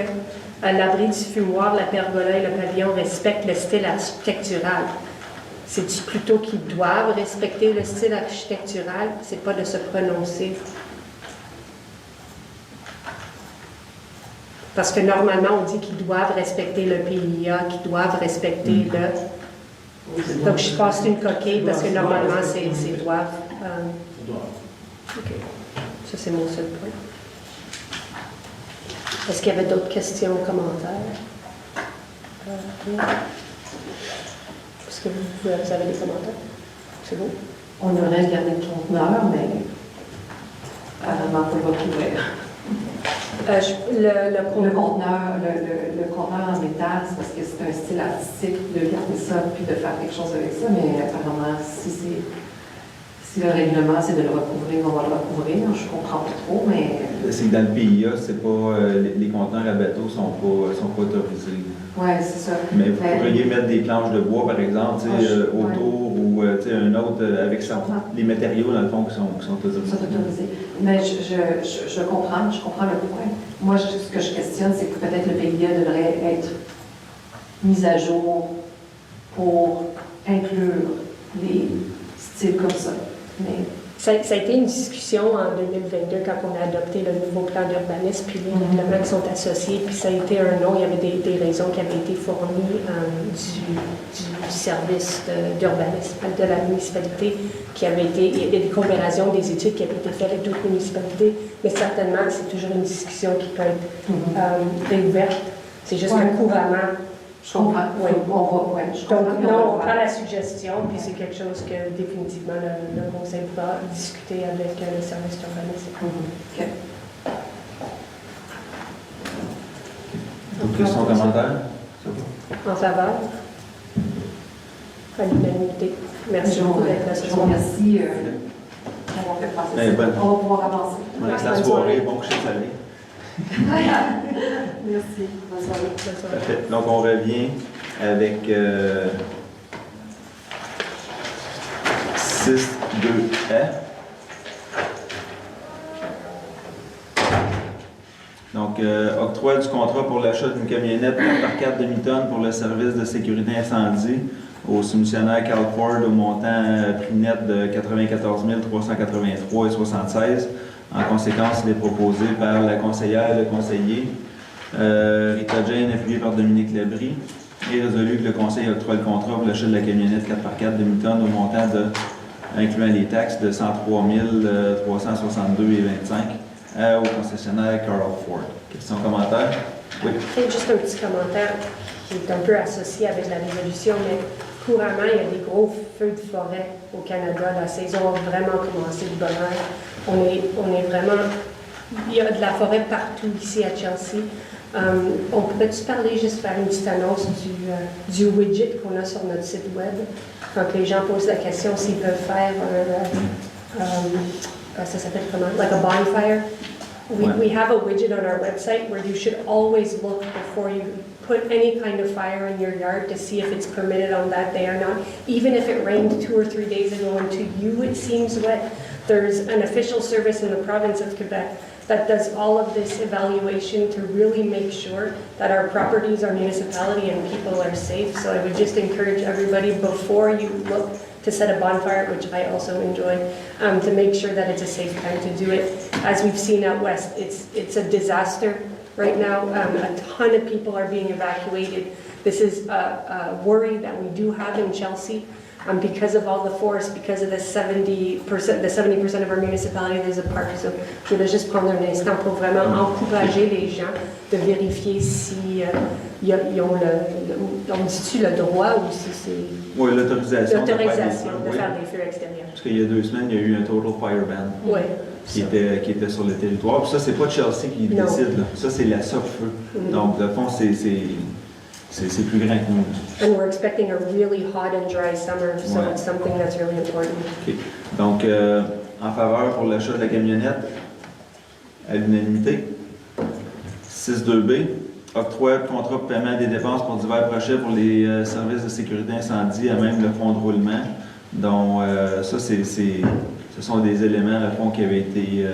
l'abri du fumoir, la pergola et le pavillon respectent le style architectural. C'est plutôt qu'ils doivent respecter le style architectural, c'est pas de se prononcer. Parce que normalement, on dit qu'ils doivent respecter le PIA, qu'ils doivent respecter le... Donc, je pense que c'est une coquille parce que normalement, c'est doivent. OK. Ça, c'est mon seul point. Est-ce qu'il y avait d'autres questions ou commentaires? Non. Est-ce que vous avez des commentaires? C'est beau. On aimerait garder le conteneur, mais apparemment, on va trouver. Le conteneur en métal, c'est parce que c'est un style artistique de garder ça puis de faire quelque chose avec ça, mais apparemment, si le règlement c'est de le recouvrir, on va le recouvrir. Je comprends pas trop, mais. C'est que dans le PIA, c'est pas, les conteneurs à bateau sont pas autorisés. Oui, c'est ça. Mais vous pourriez mettre des planches de bois, par exemple, tu sais, autour, ou tu sais, un autre avec les matériaux, dans le fond, qui sont autorisés. Sont autorisés. Mais je comprends le point. Moi, ce que je questionne, c'est que peut-être le PIA devrait être mis à jour pour inclure les styles comme ça. Mais Ça a été une discussion en 2022 quand on a adopté le nouveau plan d'urbanisme, puis les règlements qui sont associés, puis ça a été un nom, il y avait des raisons qui avaient été fournies du service d'urbanisme de la municipalité, il y avait des comparaisons, des études qui avaient été faites avec d'autres municipalités, mais certainement c'est toujours une discussion qui peut être réouverte. C'est juste que couramment. je comprends. Oui. Je comprends. Donc, non, on prend la suggestion, puis c'est quelque chose que définitivement le conseil pourra discuter avec le service d'urbanisme. OK. D'autres questions, commentaires? Ça En faveur? À l'unanimité. Merci Je beaucoup d'être là ce vous soir. remercie d'avoir fait passer ça. bonne. On va pouvoir avancer. va? Reste la soirée, bon coucher salé. Merci. Bonne soirée. Bonne soirée. Parfait. Donc, on revient avec 6.2F. Donc, octroi du contrat pour l'achat d'une camionnette 4x4 demi-tonne pour le service de sécurité incendie au soumissionnaire Carl Ford au montant prix net de 94 383,76. En conséquence, il est proposé par la conseillère et le conseiller Rita Jane, appuyé par Dominique Labrie, et résolu que le conseil octroie le contrat pour l'achat de la camionnette 4x4 demi-tonne au montant de, incluant les taxes, de 103 362,25 au concessionnaire Carl Ford. Questions, commentaires? Oui. Peut-être juste un petit commentaire qui est un peu associé avec la résolution, mais couramment, il y a des gros feux de forêt au Canada. La saison a vraiment commencé de bonne heure. On est vraiment... Il y a de la forêt partout ici à Chelsea. On pourrait-tu parler, juste faire une petite annonce du widget qu'on a sur notre site web? Quand les gens posent la question s'ils peuvent faire ça s'appelle comment? Like a bonfire. We have a widget on our website where you should always look before you put any kind of fire in your yard to see if it's permitted on that day or not. Even if it rained 2 or 3 days ago and to you it seems wet, there's an official service in the province of Quebec that does all of this evaluation to really make sure that our properties, our municipality, and people are safe. So I would just encourage everybody before you look to set a bonfire, which I also enjoy, to make sure that it's a safe time to do it. As we've seen out west, it's a disaster right now. A ton of people are being evacuated. This is a worry that we do have in Chelsea. Because of all the forest, because of the 70% of our municipality, there's a park. So je voulais juste prendre un instant pour vraiment encourager les gens de vérifier si ils ont on dit-tu le droit ou si c'est... Oui, l'autorisation de faire des feux extérieurs. Parce qu'il y a 2 semaines, il y a eu un total fire ban Oui. qui était sur le territoire. Puis ça, c'est pas Chelsea qui décide. Là. Ça, c'est la SOPFEU. Donc, de fond, c'est plus grand que nous. And we're expecting a really hot and dry summer, so it's something that's really important. OK. Donc, en faveur pour l'achat de la camionnette, à l'unanimité. 6.2b, octroi de contrat de paiement des dépenses pour divers projets pour les services de sécurité incendie à même le fonds de roulement. Donc, ça, ce sont des éléments, à fond, qui avaient été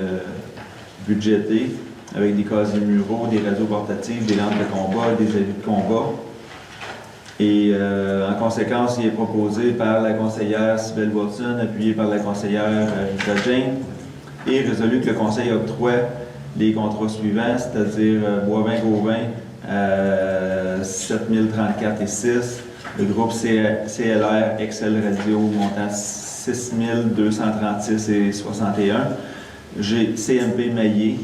budgétés avec des casiers muraux, des radios portatives, des lampes de combat, des avis de combat. Et en conséquence, il est proposé par la conseillère Sybelle Watson, appuyé par la conseillère Rita Jane, et résolu que le conseil octroie les contrats suivants, c'est-à-dire Boivin-Gauvin, 7034 et 6, le groupe CLR Excel Radio, montant 6236 et 61, j'ai CMP Maillé,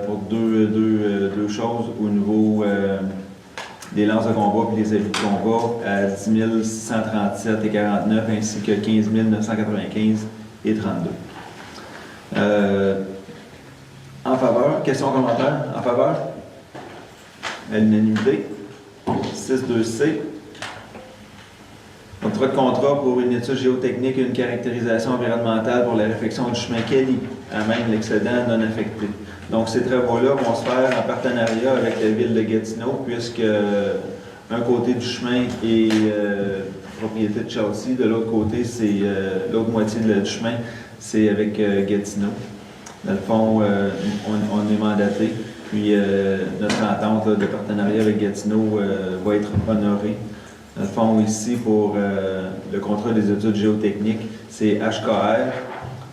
pour deux choses au niveau des lances de combat et des habits de combat à 10 637 et 49, ainsi que 15 995 et 32. En faveur, questions, commentaires? En faveur? À l'unanimité. 6.2c. Octroi de contrat pour une étude géotechnique et une caractérisation environnementale pour la réfection du chemin Kelly, à même l'excédent non affecté. Donc, ces travaux-là vont se faire en partenariat avec la ville de Gatineau, puisque un côté du chemin est propriété de Chelsea, de l'autre côté, c'est l'autre moitié du chemin, c'est avec Gatineau. Dans le fond, on est mandaté, puis notre entente là, de partenariat avec Gatineau va être honorée. Dans le fond, ici, pour le contrat des études géotechniques, c'est HKR,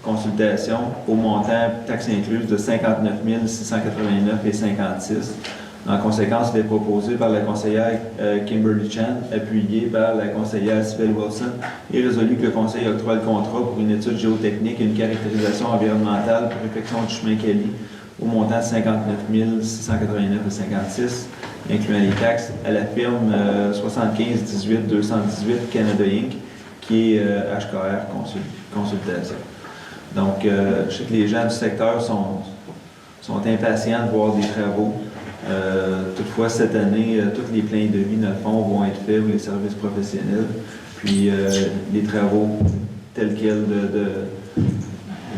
consultation, au montant, taxes incluses, de 59 689 et 56. En conséquence, il est proposé par la conseillère Kimberly Chan, appuyé par la conseillère Sibelle Wilson, et résolu que le conseil octroie le contrat pour une étude géotechnique et une caractérisation environnementale pour réfection du chemin Kelly, au montant de 59 689 et 56, incluant les taxes, à la firme 75 18 218 Canada Inc., qui est HKR Consultation. Donc, je sais que les gens du secteur sont impatients de voir des travaux. Toutefois, cette année, tous les plans de vie, dans le fond, vont être faits, ou les services professionnels. Puis, les travaux tels quels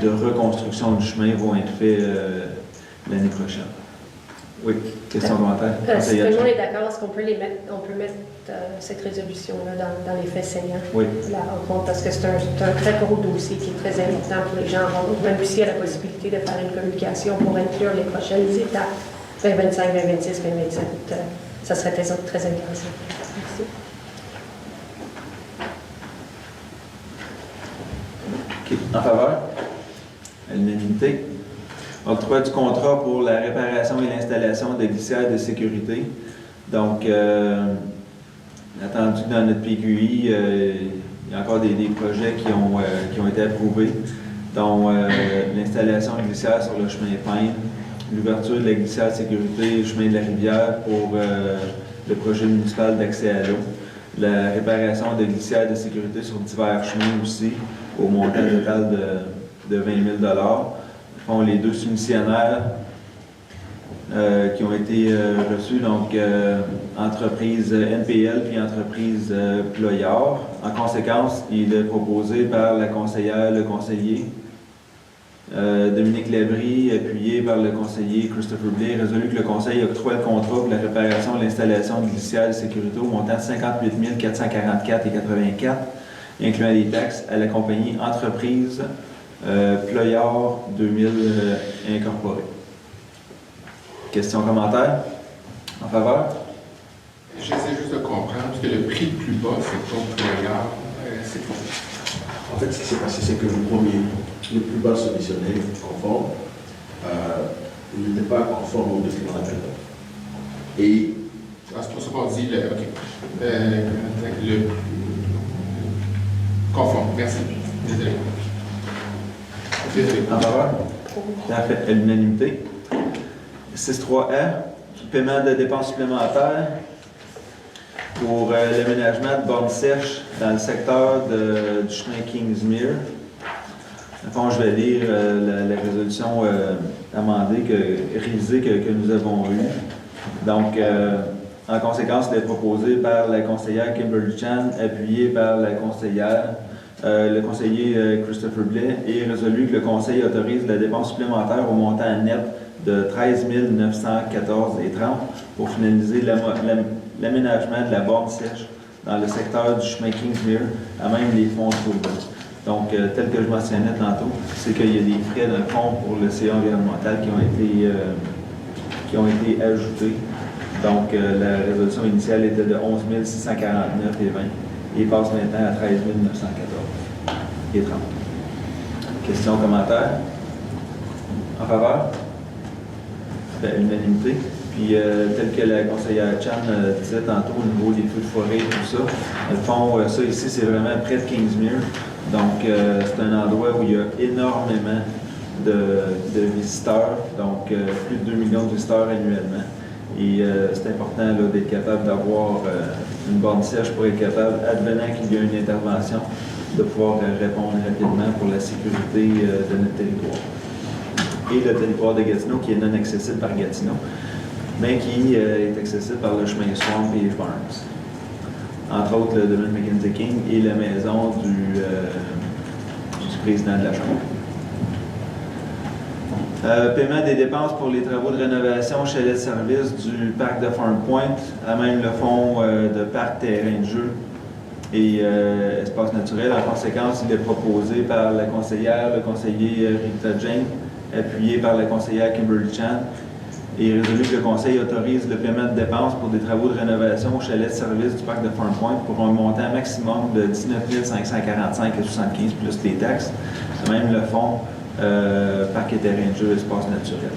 de reconstruction du chemin vont être faits l'année prochaine. Oui, question, commentaire? Si tout le monde est d'accord, est-ce qu'on peut mettre cette résolution-là dans les faits saignants? Oui. La rencontre, parce que c'est un très gros dossier qui est très important pour les gens. Même s'il y a la possibilité de faire une communication pour inclure les prochaines étapes, 2025, 2026, 2027, ça serait très intéressant. Merci. OK. En faveur? À l'unanimité. Octroi du contrat pour la réparation et l'installation de glissières de sécurité. Donc, attendu dans notre PQI, il y a encore des projets qui ont été approuvés, dont l'installation de glissières sur le chemin Pine, l'ouverture de la glissière de sécurité chemin de la Rivière pour le projet municipal d'accès à l'eau, la réparation de glissières de sécurité sur divers chemins aussi, au montant total de 20 000 font les deux soumissionnaires qui ont été reçus, donc entreprise NPL puis entreprise Ployard. En conséquence, il est proposé par la conseillère, le conseiller Dominique Labrie, appuyé par le conseiller Christopher Blais, résolu que le conseil octroie le contrat pour la réparation et l'installation de glissières de sécurité au montant de 58 444 et 84, incluant les taxes, à la compagnie entreprise Ployard 2000 incorporé. Questions, commentaires? En faveur? J'essaie juste de comprendre, parce que le prix le plus bas, c'est pour Ployard. C'est quoi? En fait, ce qui s'est passé, c'est que le premier, le plus bas soumissionné, conforme, il n'était pas conforme au document d'appel d'offres. Et. C'est pour ça qu'on dit le conforme. Merci. Désolé. En faveur? Parfait. À l'unanimité. 6.3a, paiement de dépenses supplémentaires pour l'aménagement de bornes sèches dans le secteur du chemin Kingsmere. Enfin, je vais lire la résolution amendée, révisée que nous avons eue. Donc, en conséquence, elle est proposée par la conseillère Kimberly Chan, appuyée par la conseillère le conseiller Christopher Blais, et résolu que le conseil autorise la dépense supplémentaire au montant net de 13 914 et 30 pour finaliser l'aménagement de la borne sèche dans le secteur du chemin Kingsmere, à même les fonds de route. Donc, tel que je mentionnais tantôt, c'est qu'il y a des frais de fonds pour le CA environnemental qui ont été ajoutés. Donc, la résolution initiale était de 11 649 et 20 et passe maintenant à 13 914 et 30. Questions, commentaires? En faveur? Unanimité. Puis, tel que la conseillère Chan disait tantôt au niveau des feux de forêt et tout ça, dans le fond, ça ici, c'est vraiment près de Kingsmere. Donc, c'est un endroit où il y a énormément de visiteurs, donc plus de 2 millions de visiteurs annuellement. Et c'est important là, d'être capable d'avoir une borne sèche pour être capable, advenant qu'il y a une intervention, de pouvoir répondre rapidement pour la sécurité de notre territoire. Et le territoire de Gatineau qui est non accessible par Gatineau, mais qui est accessible par le chemin Swamp et Barnes. Entre autres, le domaine Mackenzie King et la maison du président de la Chambre. Paiement des dépenses pour les travaux de rénovation chalet de service du parc de Farm Point, à même le fonds de parc terrain de jeu et espace naturel. En conséquence, il est proposé par la conseillère, le conseiller Rita Jane, appuyé par la conseillère Kimberly Chan, et résolu que le conseil autorise le paiement de dépenses pour des travaux de rénovation au chalet de service du parc de Farm Point pour un montant maximum de 19 545,75 plus les taxes, à même le fonds parc et terrain de jeu, espace naturel.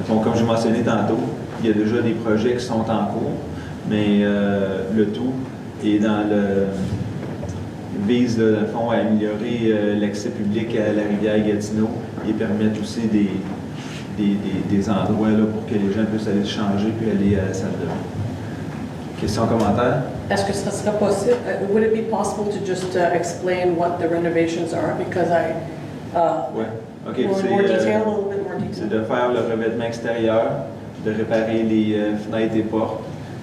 Donc, comme je mentionné tantôt, il y a déjà des projets qui sont en cours, mais le tout est dans le vise, dans le fond, à améliorer l'accès public à la rivière Gatineau et permettre aussi des endroits là, pour que les gens puissent aller se changer puis aller à la salle de bain. Questions, commentaires? Est-ce que ça serait possible, would it be possible to just explain what the renovations are? Because Oui. OK. more detail, a little bit more C'est detail. de faire le revêtement extérieur, de réparer les fenêtres et portes,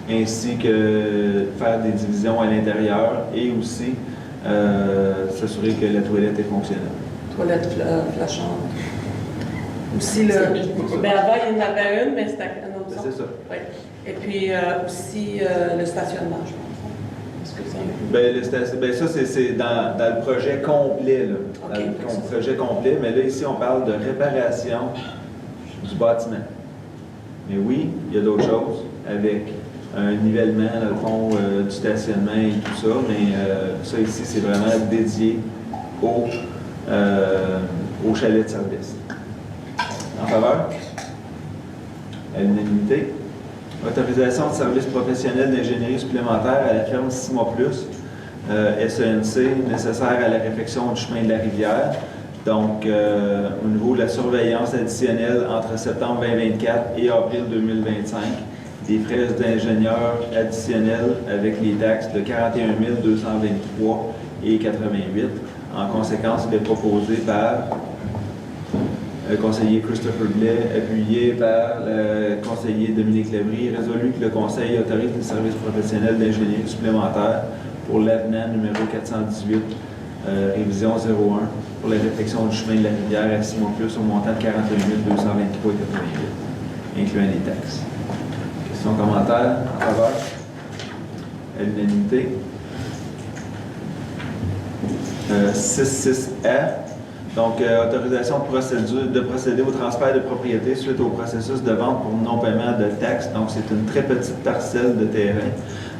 ainsi que faire des divisions à l'intérieur et aussi s'assurer que la toilette est fonctionnelle. Toilette flashante. Aussi le. Ben avant, il y en avait une, mais c'était un autre. C'est ça. Oui. Et puis aussi le stationnement, je pense. Est-ce que c'est. Ben, ça, c'est dans le projet complet. Là. OK. Dans le projet complet, mais là, ici, on parle de réparation du bâtiment. Mais oui, il y a d'autres choses avec un nivellement, dans le fond, du stationnement et tout ça, mais ça ici, c'est vraiment dédié au chalet de service. En faveur? À l'unanimité. Autorisation de service professionnel d'ingénierie supplémentaire à la firme 6 mois plus, SENC, nécessaire à la réfection du chemin de la rivière. Donc, au niveau de la surveillance additionnelle entre septembre 2024 et avril 2025, des frais d'ingénieur additionnels avec les taxes de 41 223 et 88. En conséquence, il est proposé par le conseiller Christopher Blais, appuyé par le conseiller Dominique Lévry, résolu que le conseil autorise les services professionnels d'ingénierie supplémentaire pour l'avenant numéro 418, révision 01, pour la réfection du chemin de la rivière à 6 mois plus au montant de 41 223 et 88, incluant les taxes. Questions, commentaires en faveur? À l'unanimité. 6.6a. Donc, autorisation de procéder au transfert de propriété suite au processus de vente pour non-paiement de taxes. Donc, c'est une très petite parcelle de terrain.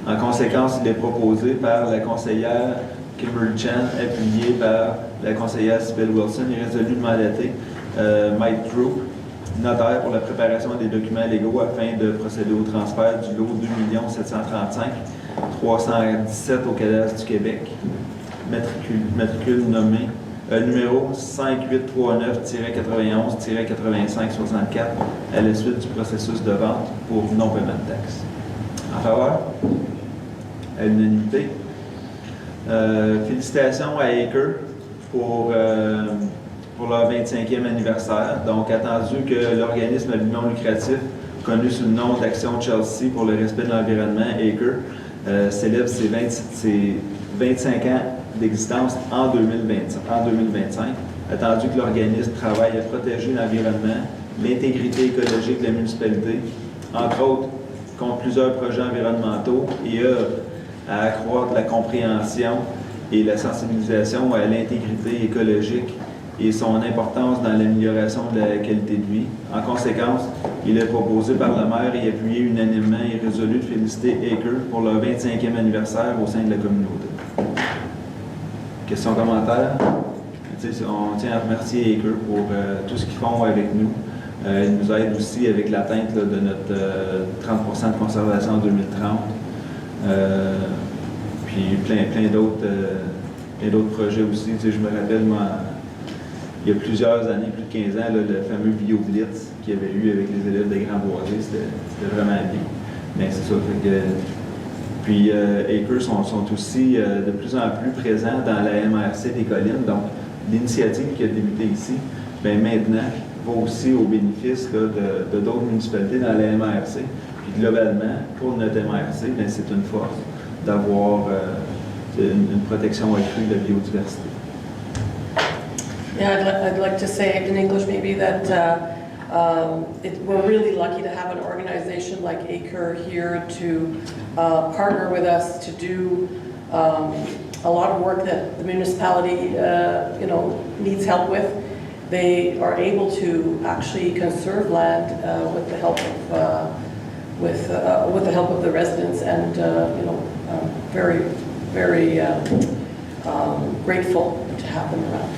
En conséquence, il est proposé par la conseillère Kimberly Chan, appuyé par la conseillère Sybil Wilson, et résolu de mandater Mike Drew, notaire pour la préparation des documents légaux afin de procéder au transfert du lot 2 735 317 au cadastre du Québec, matricule nommé numéro 5839-91-8564 à la suite du processus de vente pour non-paiement de taxes. En faveur? À l'unanimité. Félicitations à Acre pour leur 25e anniversaire. Donc, attendu que l'organisme à but non lucratif, connu sous le nom d'Action Chelsea pour le respect de l'environnement, Acre, célèbre ses 25 ans d'existence en 2025, attendu que l'organisme travaille à protéger l'environnement, l'intégrité écologique de la municipalité, entre autres contre plusieurs projets environnementaux, et à accroître la compréhension et la sensibilisation à l'intégrité écologique et son importance dans l'amélioration de la qualité de vie. En conséquence, il est proposé par le maire et appuyé unanimement et résolu de féliciter Acre pour leur 25e anniversaire au sein de la communauté. Questions, commentaires? On tient à remercier Acre pour tout ce qu'ils font avec nous. Ils nous aident aussi avec l'atteinte de notre 30% de conservation en 2030. Puis plein d'autres projets aussi. Je me rappelle, moi, il y a plusieurs années, plus de 15 ans, là, le fameux BioBlitz qu'il y avait eu avec les élèves des Grands Boisés. c'était vraiment bien. Mais c'est ça, fait que, puis Acres sont aussi de plus en plus présents dans la MRC des collines. Donc, l'initiative qui a débuté ici, bien maintenant, va aussi au bénéfice là, de d'autres municipalités dans la MRC. Puis globalement, pour notre MRC, bien, c'est une force d'avoir une protection accrue de la biodiversité. Yeah, I'd like to say in English maybe that we're really lucky to have an organization like ACRE here to partner with us to do a lot of work that the municipality needs help with. They are able to actually conserve land with the help of the residents, and very, very grateful to have them around.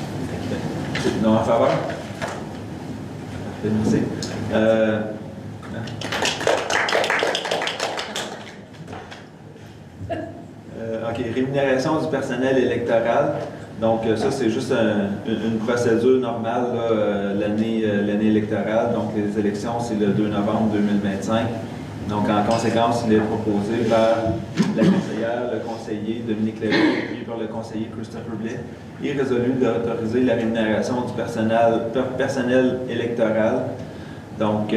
Non en faveur? Merci. OK, rémunération du personnel électoral. Donc, ça, c'est juste une procédure normale l'année électorale. Donc, les élections, c'est le 2 novembre 2025. Donc, en conséquence, il est proposé par la conseillère, le conseiller Dominique Lévesque, puis par le conseiller Christopher Blais, et résolu d'autoriser la rémunération du personnel électoral. Donc,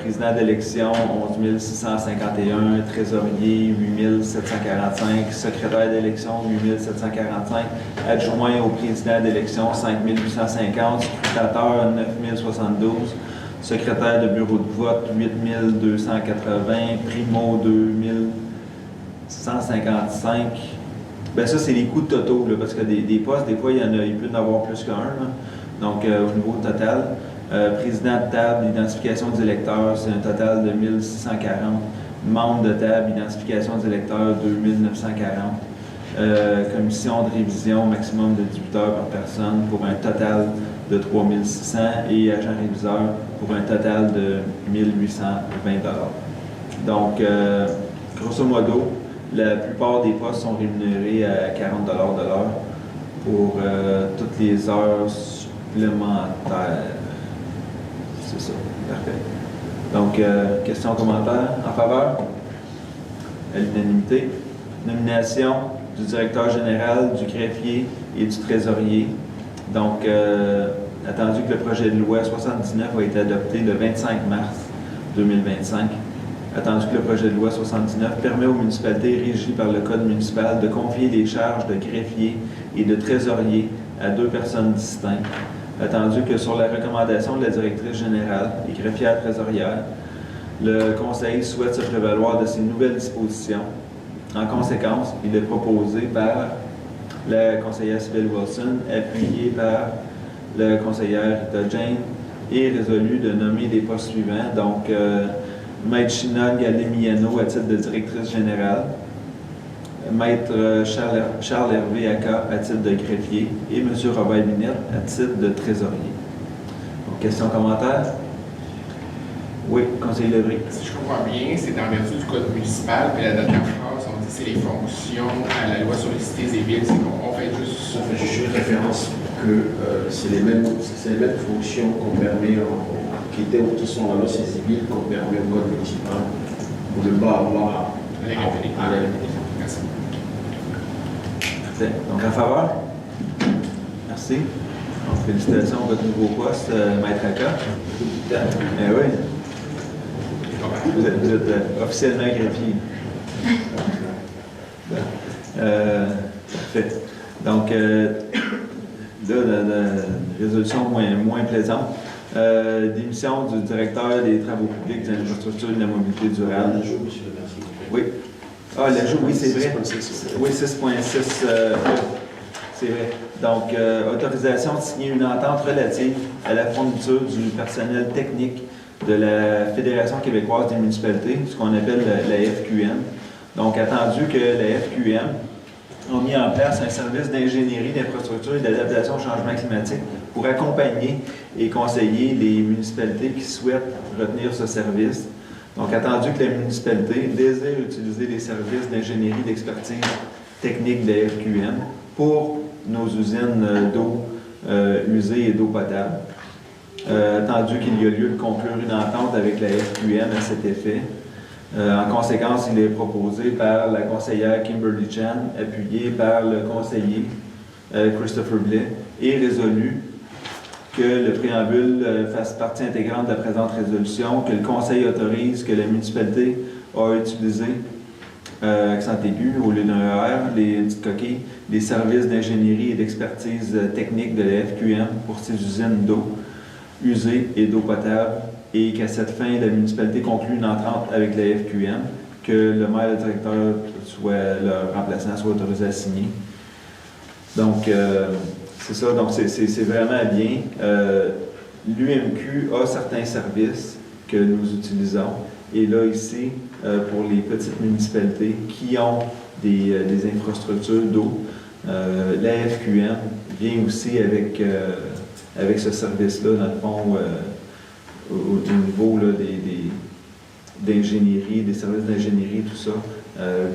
président d'élection, 11 651, trésorier, 8 745, secrétaire d'élection, 8 745, adjoint au président d'élection, 5 850, scrutateur, 9 072, secrétaire de bureau de vote, 8 280, primo, 2 155. Bien, ça, c'est les coûts totaux, là, parce que des postes, des fois, il peut y en avoir plus qu'un. Là. Donc, au niveau total, président de table, identification des électeurs, c'est un total de 1640. Membre de table, identification des électeurs, 2940. Commission de révision, maximum de 18 heures par personne, pour un total de 3600. Et agent réviseur, pour un total de 1820 $. Donc, grosso modo, la plupart des postes sont rémunérés à 40 $ de l'heure pour toutes les heures supplémentaires. C'est ça, parfait. Donc, questions, commentaires en faveur? À l'unanimité. Nomination du directeur général, du greffier et du trésorier. Donc, attendu que le projet de loi 79 a été adopté le 25 mars 2025. Attendu que le projet de loi 79 permet aux municipalités régies par le Code municipal de confier les charges de greffier et de trésorier à 2 personnes distinctes. Attendu que sur la recommandation de la directrice générale et greffière trésorière, le Conseil souhaite se prévaloir de ces nouvelles dispositions. En conséquence, il est proposé par la conseillère Sybil Wilson, appuyée par la conseillère Rita Jane, et résolu de nommer les postes suivants. Donc, Maître China Galemiano à titre de directrice générale, Maître Charles Hervé Aka à titre de greffier et M. Robert Binette à titre de trésorier. Donc, questions, commentaires? Oui, conseiller Lévry. Si je comprends bien, c'est en vertu du code municipal, puis la dernière phrase, on dit c'est les fonctions à la loi sur les cités et villes, c'est qu'on fait juste... Ça fait juste une référence que c'est les mêmes fonctions qu'on permet, qui sont dans la loi civile, qu'on permet au code municipal pour ne pas avoir à les répéter. Merci. Donc, en faveur? Merci. Donc, félicitations à votre nouveau poste, Maître Aka. Eh oui. Vous êtes officiellement greffier. Parfait. Donc, là, la résolution moins plaisante. Démission du directeur des travaux publics, de l'infrastructure et de la mobilité durable. Oui. Ah, l'ajout, oui, c'est vrai. Oui, 6.6. C'est vrai. Donc, autorisation de signer une entente relative à la fourniture du personnel technique de la Fédération québécoise des municipalités, ce qu'on appelle la FQM. Donc, attendu que la FQM a mis en place un service d'ingénierie, d'infrastructure et d'adaptation au changement climatique pour accompagner et conseiller les municipalités qui souhaitent retenir ce service. Donc, attendu que la municipalité désire utiliser les services d'ingénierie d'expertise technique de la FQM pour nos usines d'eau usée et d'eau potable. Attendu qu'il y a lieu de conclure une entente avec la FQM à cet effet, En conséquence, il est proposé par la conseillère Kimberly Chan, appuyé par le conseiller Christopher Blais, et résolu que le préambule fasse partie intégrante de la présente résolution, que le Conseil autorise que la municipalité a utilisé, accent aigu au lieu d'un ER, les petites coquilles, les services d'ingénierie et d'expertise technique de la FQM pour ses usines d'eau usée et d'eau potable, et qu'à cette fin, la municipalité conclut une entente avec la FQM, que le maire et le directeur, soit leur remplaçant, soient autorisés à signer. Donc, c'est ça, donc c'est vraiment bien. L'UMQ a certains services que nous utilisons, et là, ici, pour les petites municipalités qui ont des infrastructures d'eau, la FQM vient aussi avec ce service-là, dans le fond, au niveau là, d'ingénierie, des services d'ingénierie, tout ça,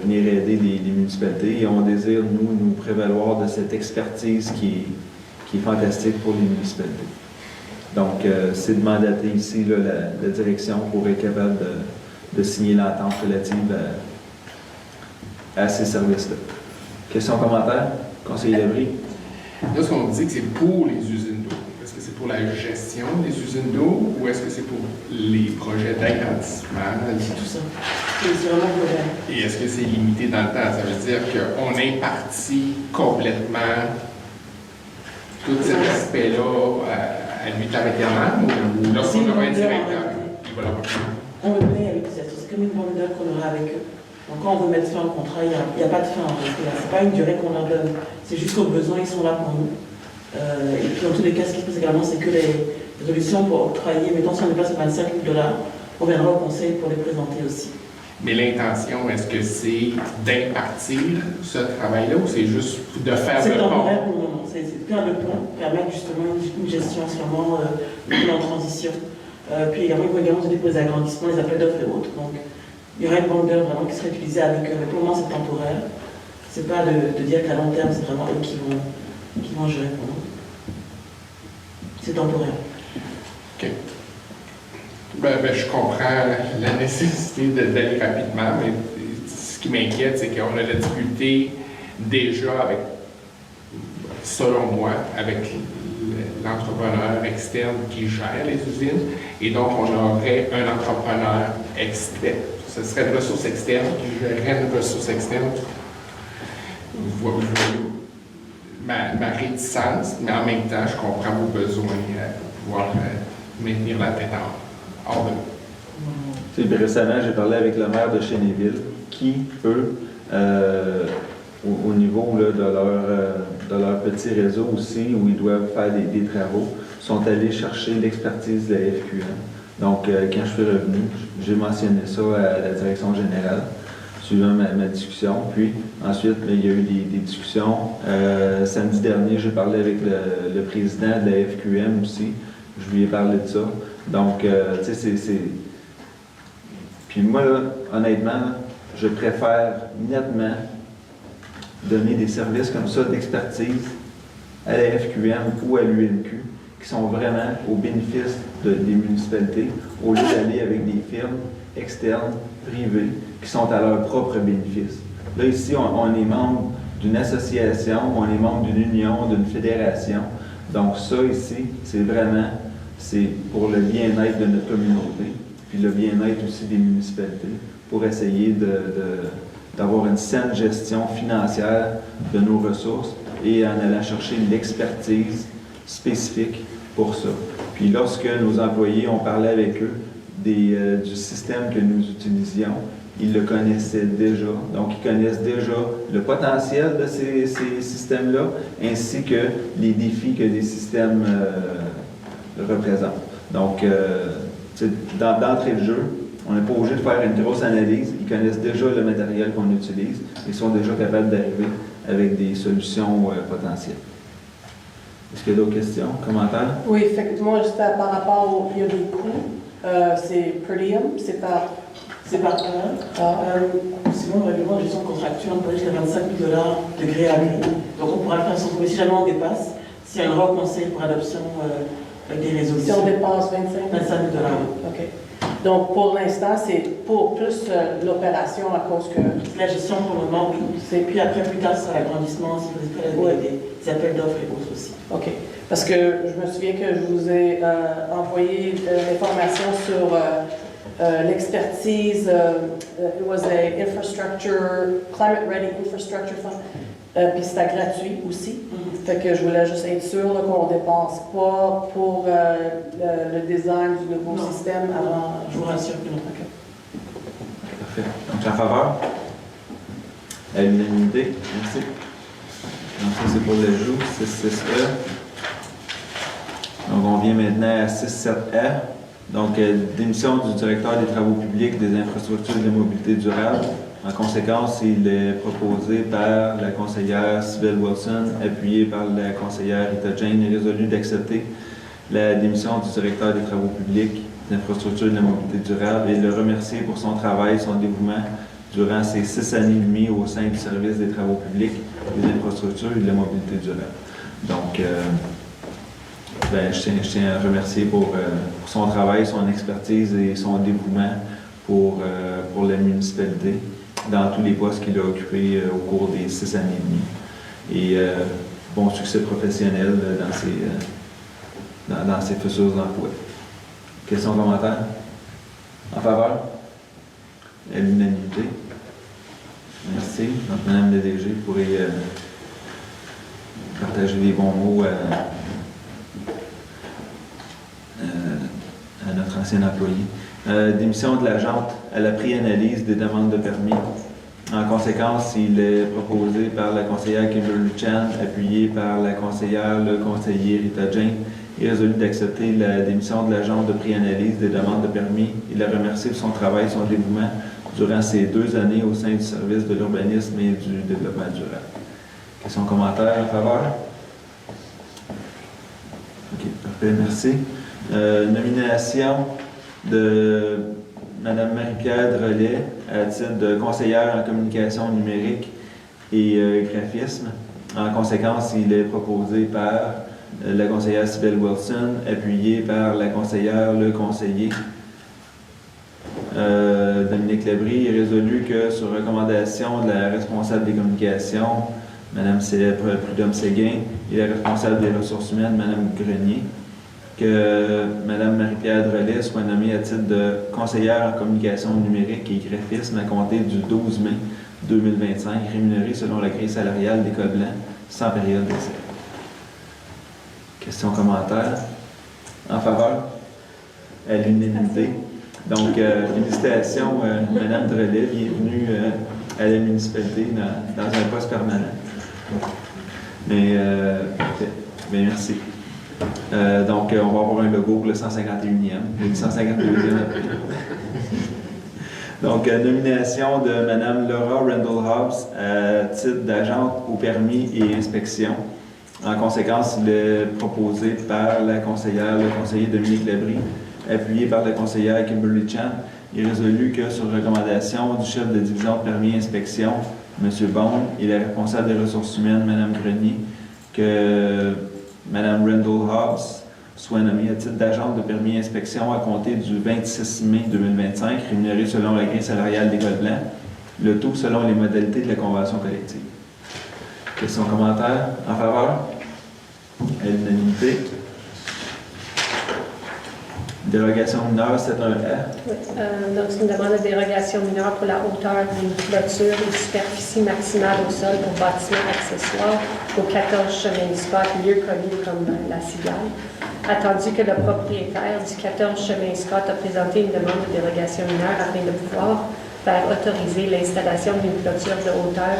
venir aider les municipalités. Et on désire, nous prévaloir de cette expertise qui est fantastique pour les municipalités. Donc, c'est de mandater ici là, la direction pour être capable de signer l'entente relative à ces services-là. Questions, commentaires? Conseiller Labrie? Là, ce qu'on dit, que c'est pour les usines d'eau. Est-ce que c'est pour la gestion des usines d'eau ou est-ce que c'est pour les projets d'agrandissement? C'est tout ça. C'est vraiment projet. Et est-ce que c'est limité dans le temps? Ça veut dire qu'on impartit complètement tout cet aspect-là à l'unité vétérinaire ou lorsqu'on aura un directeur? On le met avec les c'est comme une vendeur qu'on aura avec eux. Donc quand on veut mettre fin au contrat, il n'y a pas de fin. Ce n'est pas une durée qu'on leur donne. C'est juste qu'aux besoins, ils sont là pour nous. Et puis dans tous les cas, ce qui se passe également, c'est que les résolutions pour octroyer, mettons si on dépasse 25 000 $, on viendra au conseil pour les présenter aussi. Mais l'intention, est-ce que c'est d'impartir ce travail-là ou c'est juste de faire le pont? C'est temporaire pour le moment. C'est de faire le pont, permettre justement une gestion en ce moment en transition. Puis également, il faut également se déposer des agrandissements, les appels d'offres et autres. Donc, il y aurait une vendeur vraiment qui serait utilisée avec eux. Mais pour le moment, c'est temporaire. C'est pas de dire qu'à long terme, c'est vraiment eux qui vont gérer pour nous. C'est temporaire. OK. Ben, je comprends la nécessité d'aller rapidement, mais ce qui m'inquiète, c'est qu'on a la difficulté déjà avec, selon moi, avec l'entrepreneur externe qui gère les usines, et donc on aurait un entrepreneur externe. Ce serait une ressource externe qui gérerait une ressource externe. Vous voyez ma réticence, mais en même temps, je comprends vos besoins pour pouvoir maintenir la tête hors de nous. Récemment, j'ai parlé avec le maire de Chénéville, qui, eux, au niveau là, de leur petit réseau aussi, où ils doivent faire des travaux, sont allés chercher l'expertise de la FQM. Donc, quand je suis revenu, j'ai mentionné ça à la direction générale, suivant ma discussion. Puis, ensuite, il y a eu des discussions. Samedi dernier, j'ai parlé avec le président de la FQM aussi. Je lui ai parlé de ça. Donc, tu sais, c'est... Puis moi, là, honnêtement, je préfère nettement donner des services comme ça d'expertise à la FQM ou à l'UMQ qui sont vraiment au bénéfice des municipalités, au lieu d'aller avec des firmes externes, privées, qui sont à leur propre bénéfice. Là, ici, on est membre d'une association, on est membre d'une union, d'une fédération. Donc ça, ici, c'est pour le bien-être de notre communauté, puis le bien-être aussi des municipalités, pour essayer d'avoir une saine gestion financière de nos ressources et en allant chercher l'expertise spécifique pour ça. Puis lorsque nos employés ont parlé avec eux du système que nous utilisions, ils le connaissaient déjà. Donc, ils connaissent déjà le potentiel de ces systèmes-là, ainsi que les défis que les systèmes représentent. Donc, d'entrée de jeu, on n'est pas obligé de faire une grosse analyse. Ils connaissent déjà le matériel qu'on utilise. Ils sont déjà capables d'arriver avec des solutions potentielles. Est-ce qu'il y a d'autres questions, commentaires? Oui, effectivement, juste par rapport il y a des coûts, c'est per diem, c'est par heure. Sinon, le règlement de gestion contractuelle, on peut aller jusqu'à 25 000 $ de gré à gré. Donc, on pourra le faire sans problème. Si jamais on dépasse, s'il y a un droit au conseil pour adoption avec des résolutions. Si on dépasse 25 000 $. OK. Donc, pour l'instant, c'est pour plus l'opération à cause que... La gestion pour le moment, oui. Et puis après, plus tard, ce sera l'agrandissement, si vous êtes des appels d'offres et autres aussi. OK. Parce que je me souviens que je vous ai envoyé l'information sur l'expertise. It was a infrastructure, climate ready infrastructure fund. Puis c'était gratuit aussi. Fait que je voulais juste être sûre là, qu'on ne dépense pas pour le design du nouveau système avant. Je vous rassure que non. Parfait. Donc, en faveur? À l'unanimité. Merci. Donc, ça, c'est pour l'ajout. 6.6e. Donc, on vient maintenant à 6.7e. Donc, démission du directeur des travaux publics, des infrastructures et de la mobilité durable. En conséquence, il est proposé par la conseillère Cybelle Wilson, appuyé par la conseillère Rita Jane, et résolu d'accepter la démission du directeur des travaux publics, des infrastructures et de la mobilité durable et le remercier pour son travail, son dévouement durant ses 6 années et demie au sein du service des travaux publics, des infrastructures et de la mobilité durable. Donc, je tiens à remercier pour son travail, son expertise et son dévouement pour la municipalité dans tous les postes qu'il a occupés au cours des 6 années et demie. Et bon succès professionnel dans ses futurs emplois. Questions, commentaires? En faveur? À l'unanimité. Merci. Donc, Mme le DG, vous pourrez partager les bons mots à notre ancien employé. Démission de l'agente à la pré-analyse des demandes de permis. En conséquence, il est proposé par la conseillère Kimberly Chan, appuyé par la conseillère, le conseiller Rita Jane, et résolu d'accepter la démission de l'agente de pré-analyse des demandes de permis. Il a remercié pour son travail et son dévouement durant ses 2 années au sein du service de l'urbanisme et du développement durable. Questions, commentaires en faveur? OK, parfait, merci. Nomination de Mme Marie-Pierre Drolet à titre de conseillère en communication numérique et graphisme. En conséquence, il est proposé par la conseillère Cybelle Wilson, appuyé par la conseillère, le conseiller Dominique Labrie. Il est résolu que, sur recommandation de la responsable des communications, Mme Prudhomme Séguin, et la responsable des ressources humaines, Mme Grenier, que Mme Marie-Pierre Drolet soit nommée à titre de conseillère en communication numérique et graphisme à compter du 12 mai 2025, rémunérée selon la grille salariale d'École Blanc, sans période d'essai. Questions, commentaires? En faveur? À l'unanimité. Donc, félicitations, Mme Drolet, bienvenue à la municipalité dans un poste permanent. Mais, merci. Donc, on va avoir un logo pour le 151e et le 152e après. Donc, nomination de Mme Laura Randall-Hobbs à titre d'agente au permis et inspection. En conséquence, il est proposé par la conseillère, le conseiller Dominique Labrie, appuyé par la conseillère Kimberly Chan. Il est résolu que, sur recommandation du chef de division de permis et inspection, M. Bond, et la responsable des ressources humaines, Mme Grenier, que Mme Randall-Hobbs soit nommée à titre d'agente de permis et inspection à compter du 26 mai 2025, rémunérée selon la grille salariale d'École Blanc, le tout selon les modalités de la convention collective. Questions, commentaires? En faveur? À l'unanimité. Dérogation mineure 7.1a. Oui, donc c'est une demande de dérogation mineure pour la hauteur d'une clôture et superficie maximale au sol pour bâtiments accessoires au 14 chemin Scott, mieux connu comme la Cigale. Attendu que le propriétaire du 14 chemin Scott a présenté une demande de dérogation mineure afin de pouvoir faire autoriser l'installation d'une clôture de hauteur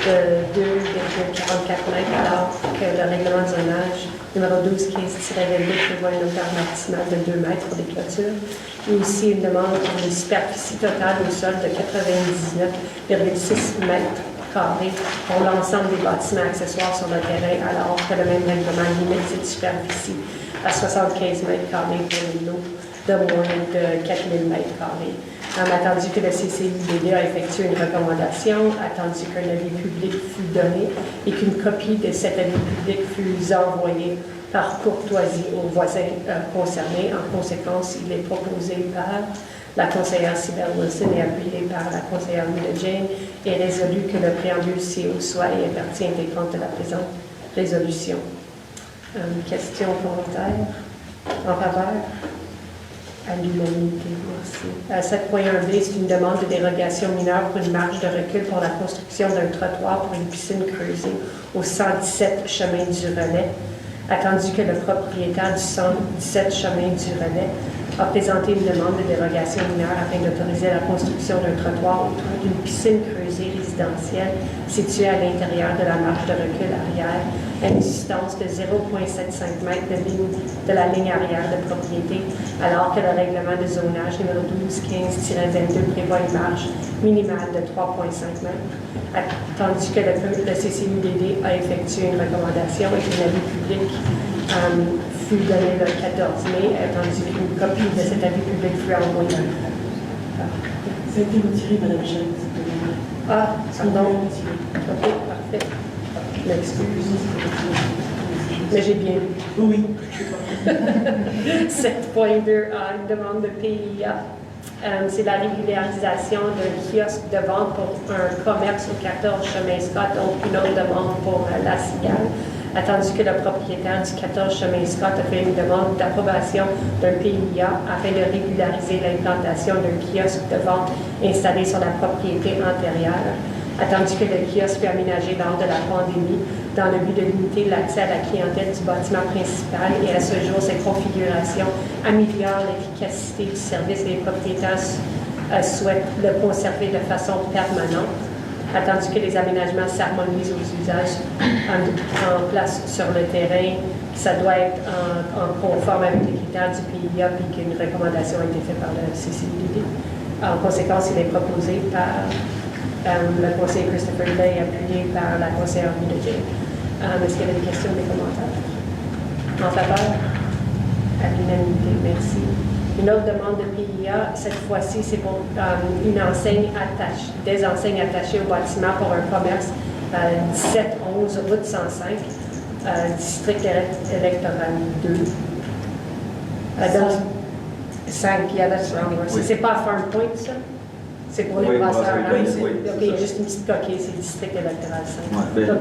de 2,44 mètres, alors que le règlement de zonage numéro 1215-22 prévoit une hauteur maximale de 2 mètres pour les clôtures, et aussi une demande pour une superficie totale au sol de 99,6 mètres carrés pour l'ensemble des bâtiments accessoires sur le terrain, alors que le même règlement limite cette superficie à 75 mètres carrés pour les lots de moins de 4000 mètres carrés. Attendu que le CCIBD a effectué une recommandation, attendu qu'un avis public fut donné et qu'une copie de cet avis public fut envoyée par courtoisie aux voisins concernés. En conséquence, il est proposé par la conseillère Cybelle Wilson et appuyé par la conseillère Rita Jane, est résolu que le préambule CO soit et est partie intégrante de la présente résolution. Questions, commentaires? En faveur? À l'unanimité, merci. 7.1b, c'est une demande de dérogation mineure pour une marge de recul pour la construction d'un trottoir pour une piscine creusée au 117 chemin du Relais. Attendu que le propriétaire du 117 chemin du Relais a présenté une demande de dérogation mineure afin d'autoriser la construction d'un trottoir autour d'une piscine creusée résidentielle située à l'intérieur de la marge de recul arrière à une distance de 0,75 m de la ligne arrière de propriété, alors que le règlement de zonage numéro 1215-22 prévoit une marge minimale de 3,5 m. Attendu que le CCUDD a effectué une recommandation et qu'un avis public fut donné le 14 mai, attendu qu'une copie de cet avis public fut envoyée. Ça a été retiré, Madame Jeanne. Ah, pardon. OK, parfait. Je m'excuse. Mais j'ai bien lu. Oui. 7.2a, une demande de PIA. C'est la régularisation d'un kiosque de vente pour un commerce au 14 chemin Scott, donc une autre demande pour la Cigale. Attendu que le propriétaire du 14 chemin Scott a fait une demande d'approbation d'un PIA afin de régulariser l'implantation d'un kiosque de vente installé sur la propriété antérieure. Attendu que le kiosque fut aménagé lors de la pandémie dans le but de limiter l'accès à la clientèle du bâtiment principal et à ce jour, cette configuration améliore l'efficacité du service et les propriétaires souhaitent le conserver de façon permanente. Attendu que les aménagements s'harmonisent aux usages en place sur le terrain, ça doit être en conforme avec les critères du PIA et qu'une recommandation a été faite par le CCUDD. En conséquence, il est proposé par le conseiller Christopher Lay, appuyé par la conseillère Rita Jane. Est-ce qu'il y a des questions ou des commentaires? En faveur? À l'unanimité, merci. Une autre demande de PIA, cette fois-ci, c'est pour une enseigne des enseignes attachées au bâtiment pour un commerce 1711 route 105, district électoral 2. 5, yeah, that's wrong. Oui. C'est pas à Farm Point, ça? C'est pour les Oui, brasseurs. oui, Hein? oui, OK, c'est il y a ça. juste une petite coquille, c'est district électoral 5. Ouais, ben, Donc,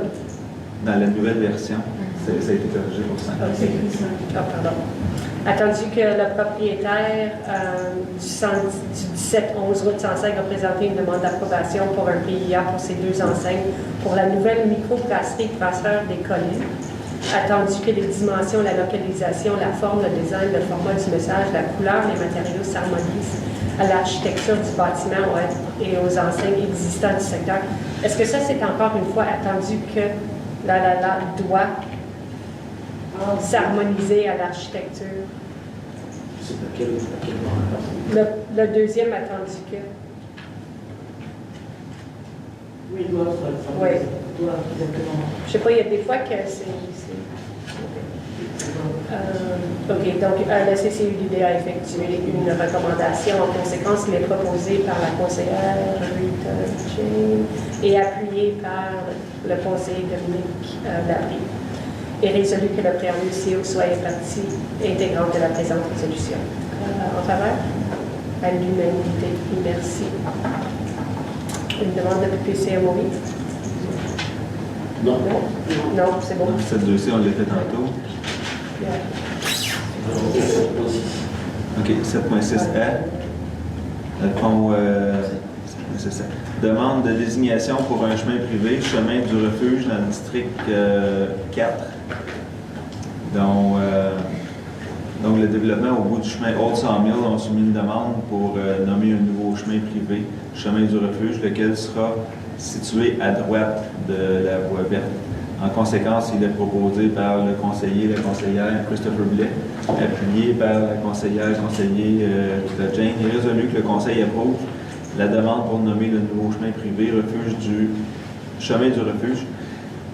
dans la nouvelle version, ça a été corrigé pour 5. Ah, pardon. Attendu que le propriétaire du 1711 route 105 a présenté une demande d'approbation pour un PIA pour ces deux enseignes pour la nouvelle microbrasserie Brasseur des Collines. Attendu que les dimensions, la localisation, la forme, le design, le format du message, la couleur, les matériaux s'harmonisent à l'architecture du bâtiment et aux enseignes existantes du secteur. Est-ce que ça, c'est encore une fois attendu que doit s'harmoniser à l'architecture? C'est laquelle Le deuxième attendu que. Oui, il doit. Oui. Exactement. Je sais pas, il y a des fois que c'est. OK, donc le CCUDD a effectué une recommandation. En conséquence, il est proposé par la conseillère Rita Jane et appuyé par le conseiller Dominique Labrie. Et résolu que le préambule CO soit une partie intégrante de la présente résolution. En faveur? À l'unanimité. Merci. Une demande de PPCMOI? Non. Non, c'est bon. Cette dossier, on l'a fait tantôt. OK, 7.6a. Le fond, c'est ça. Demande de désignation pour un chemin privé, chemin du refuge dans le district 4. Donc, le développement au bout du chemin Old Sawmill ont soumis une demande pour nommer un nouveau chemin privé, chemin du refuge, lequel sera situé à droite de la voie verte. En conséquence, il est proposé par le conseiller, la conseillère Christopher Blais, appuyé par la conseiller Rita Jane, et résolu que le conseil approuve la demande pour nommer le nouveau chemin privé chemin du refuge,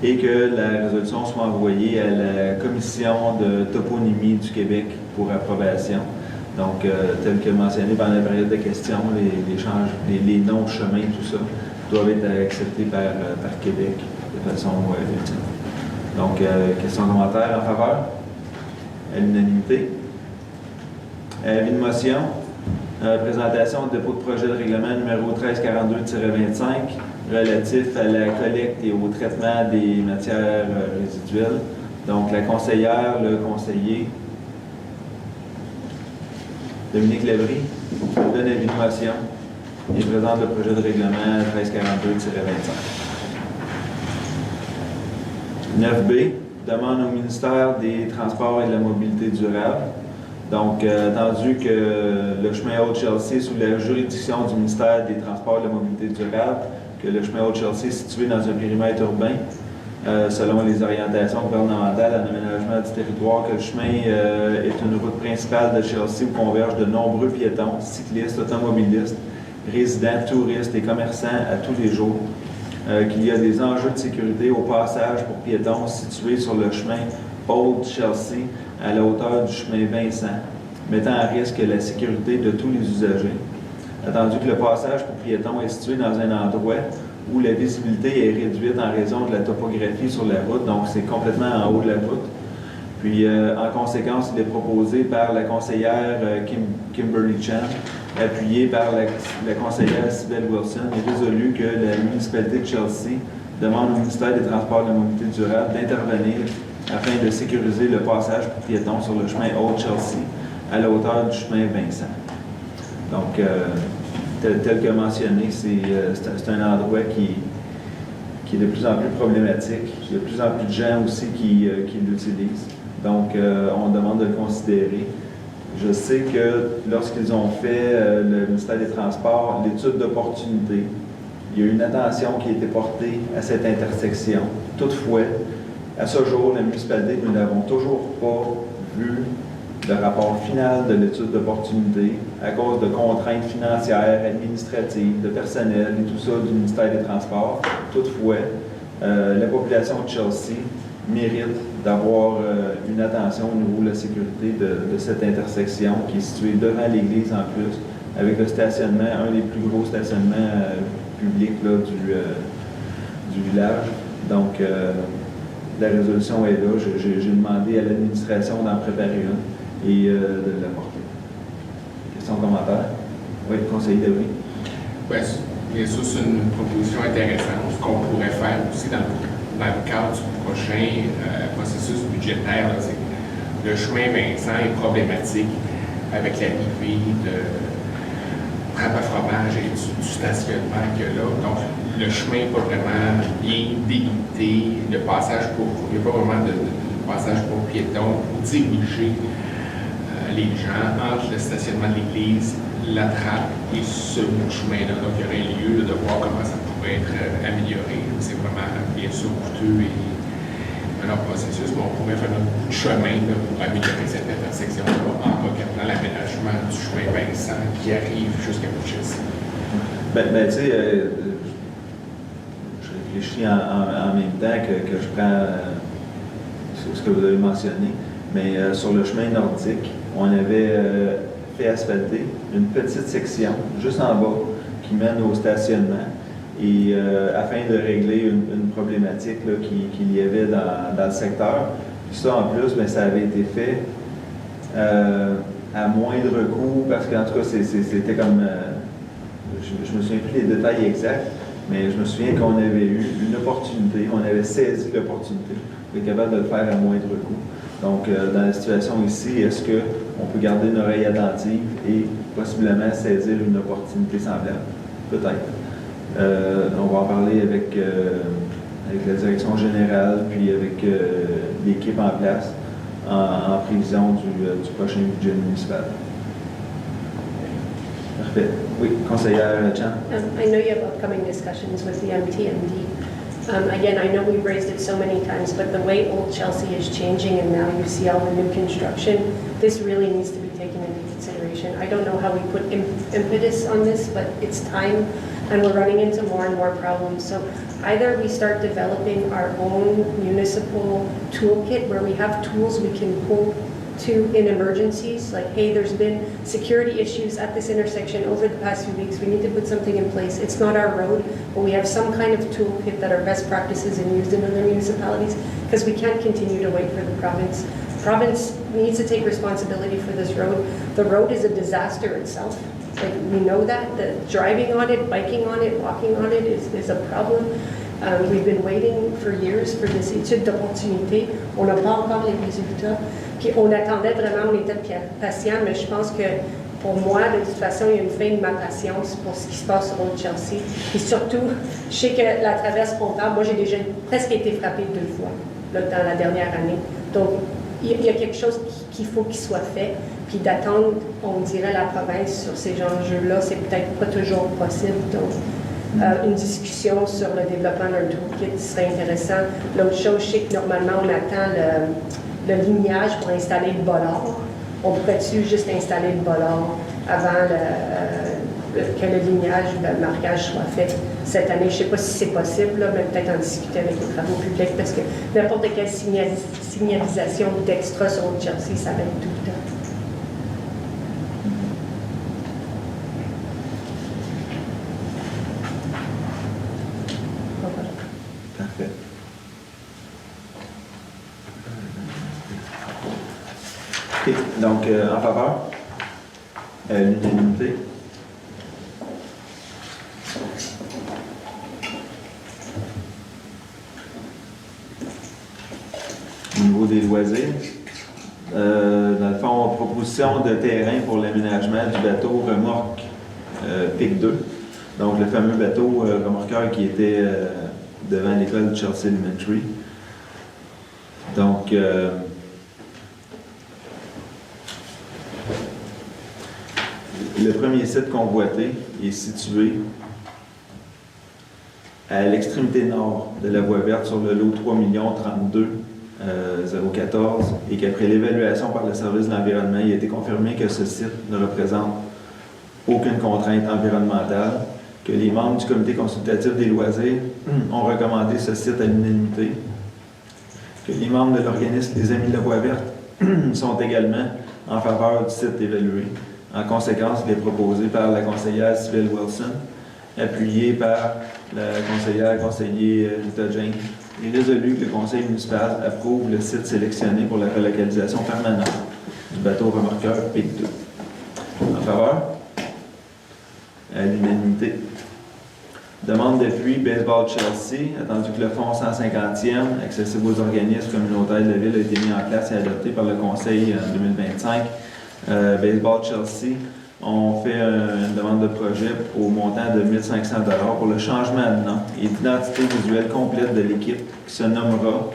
et que la résolution soit envoyée à la commission de toponymie du Québec pour approbation. Donc, tel que mentionné pendant la période de questions, les noms de chemin, tout ça, doivent être acceptés par Québec de façon ultime. Donc, questions, commentaires en faveur? À l'unanimité. Avis de motion? Présentation de dépôt de projet de règlement numéro 1342-25 relatif à la collecte et au traitement des matières résiduelles. Donc, la conseillère, le conseiller, Dominique Lévry, donne avis de motion et présente le projet de règlement 1342-25. 9B, demande au ministère des Transports et de la Mobilité durable. Donc, attendu que le chemin Haute-Chelsea est sous la juridiction du ministère des Transports et de la Mobilité durable, que le chemin Haute-Chelsea est situé dans un périmètre urbain, selon les orientations gouvernementales en aménagement du territoire, que le chemin est une route principale de Chelsea où convergent de nombreux piétons, cyclistes, automobilistes, résidents, touristes et commerçants à tous les jours, qu'il y a des enjeux de sécurité au passage pour piétons situés sur le chemin Haute-Chelsea à la hauteur du chemin Vincent, mettant à risque la sécurité de tous les usagers. Attendu que le passage pour piétons est situé dans un endroit où la visibilité est réduite en raison de la topographie sur la route, donc c'est complètement en haut de la route. Puis, en conséquence, il est proposé par la conseillère Kimberly Chan, appuyé par la conseillère Sybelle Wilson, et résolu que la municipalité de Chelsea demande au ministère des Transports et de la Mobilité durable d'intervenir afin de sécuriser le passage pour piétons sur le chemin Haute-Chelsea à la hauteur du chemin Vincent. Donc, tel que mentionné, c'est un endroit qui est de plus en plus problématique. Il y a de plus en plus de gens aussi qui l'utilisent. Donc, on demande de le considérer. Je sais que lorsqu'ils ont fait, le ministère des Transports, l'étude d'opportunité, il y a eu une attention qui a été portée à cette intersection. Toutefois, à ce jour, la municipalité, nous n'avons toujours pas vu le rapport final de l'étude d'opportunité à cause de contraintes financières, administratives, de personnel et tout ça du ministère des Transports. Toutefois, la population de Chelsea mérite d'avoir une attention au niveau de la sécurité de cette intersection qui est située devant l'église en plus, avec le stationnement, un des plus gros stationnements publics là, du village. Donc, la résolution est là. J'ai demandé à l'administration d'en préparer une et de l'apporter. Questions, commentaires? Oui, conseiller Lévry. Oui, bien sûr, c'est une proposition intéressante. Ce qu'on pourrait faire aussi dans le cadre du prochain processus budgétaire, c'est que le chemin Vincent est problématique avec l'arrivée de trappe à fromage et du stationnement qu'il y a là. Donc, le chemin n'est pas vraiment bien délimité. Le passage il n'y a pas vraiment de passage pour piétons pour diriger les gens entre le stationnement de l'église, la trappe et ce bout de chemin-là. Donc, il y aurait lieu de voir comment ça pourrait être amélioré. C'est vraiment bien sûr coûteux et un long processus, mais on pourrait faire un bout de chemin là, pour améliorer cette intersection-là en regardant l'aménagement du chemin Vincent qui arrive jusqu'à Chelsea. Ben tu sais, je réfléchis en même temps que je prends ce que vous avez mentionné, mais sur le chemin nordique, on avait fait asphalter une petite section juste en bas qui mène au stationnement et afin de régler une problématique là, qu'il y avait dans le secteur. Puis ça, en plus, bien, ça avait été fait à moindre coût parce qu'en tout cas, c'était comme... je me souviens plus des détails exacts, mais je me souviens qu'on avait eu une opportunité, on avait saisi l'opportunité, on est capable de le faire à moindre coût. Donc, dans la situation ici, est-ce qu'on peut garder une oreille attentive et possiblement saisir une opportunité semblable? Peut-être. On va en parler avec la direction générale, puis avec l'équipe en place, en prévision du prochain budget municipal. Parfait. Oui, conseillère Chan. I know you have upcoming discussions with the MTMD. Again, I know we've raised it so many times, but the way Old Chelsea is changing and now you see all the new construction, this really needs to be taken into consideration. I don't know how we put impetus on this, but it's time and we're running into more and more problems. So either we start developing our own municipal toolkit where we have tools we can pull to in emergencies, like, hey, there's been security issues at this intersection over the past few weeks, we need to put something in place. It's not our road, but we have some kind of toolkit that are best practices and used in other municipalities, because we can't continue to wait for the province province needs to take responsibility for this road. The road is a disaster itself. Like, we know that. The driving on it, biking on it, walking on it is a problem. We've been waiting for years for des études d'opportunité. On n'a pas encore les résultats. Puis on attendait vraiment, on était patients, mais je pense que pour moi, de toute façon, il y a une fin de ma patience pour ce qui se passe sur Old Chelsea. Et surtout, je sais que la traverse Pontard, moi j'ai déjà presque été frappée 2 fois là, dans la dernière année. Donc, il y a quelque chose qu'il faut qu'il soit fait. Puis d'attendre, on dirait, la province sur ces enjeux-là, c'est peut-être pas toujours possible. Donc, une discussion sur le développement d'un toolkit serait intéressant. L'autre chose, je sais que normalement, on attend le lignage pour installer le bollard. On pourrait-tu juste installer le bollard avant que le lignage ou le marquage soit fait cette année? Je ne sais pas si c'est possible, là, mais peut-être en discuter avec les travaux publics, parce que n'importe quelle signalisation d'extra sur Old Chelsea, ça va être tout le temps. Parfait. OK. Donc, en faveur? L'unanimité? Au niveau des loisirs, dans le fond, proposition de terrain pour l'aménagement du bateau remorque PIC 2. Donc, le fameux bateau remorqueur qui était devant l'école de Chelsea Elementary. Donc, le premier site convoité est situé à l'extrémité nord de la voie verte sur le lot 3 32 014 et qu'après l'évaluation par le service de l'environnement, il a été confirmé que ce site ne représente aucune contrainte environnementale, que les membres du comité consultatif des loisirs ont recommandé ce site à l'unanimité, que les membres de l'organisme des Amis de la Voie verte sont également en faveur du site évalué. En conséquence, il est proposé par la conseillère Sybille Wilson, appuyé par la conseiller Rita James. Il est résolu que le conseil municipal approuve le site sélectionné pour la relocalisation permanente du bateau remorqueur PIC 2. En faveur? À l'unanimité. Demande d'appui Baseball Chelsea, attendu que le fonds 150e, accessible aux organismes communautaires de la ville, a été mis en place et adopté par le conseil en 2025. Baseball Chelsea ont fait une demande de projet au montant de 1 500 $ pour le changement de nom et d'identité visuelle complète de l'équipe qui se nommera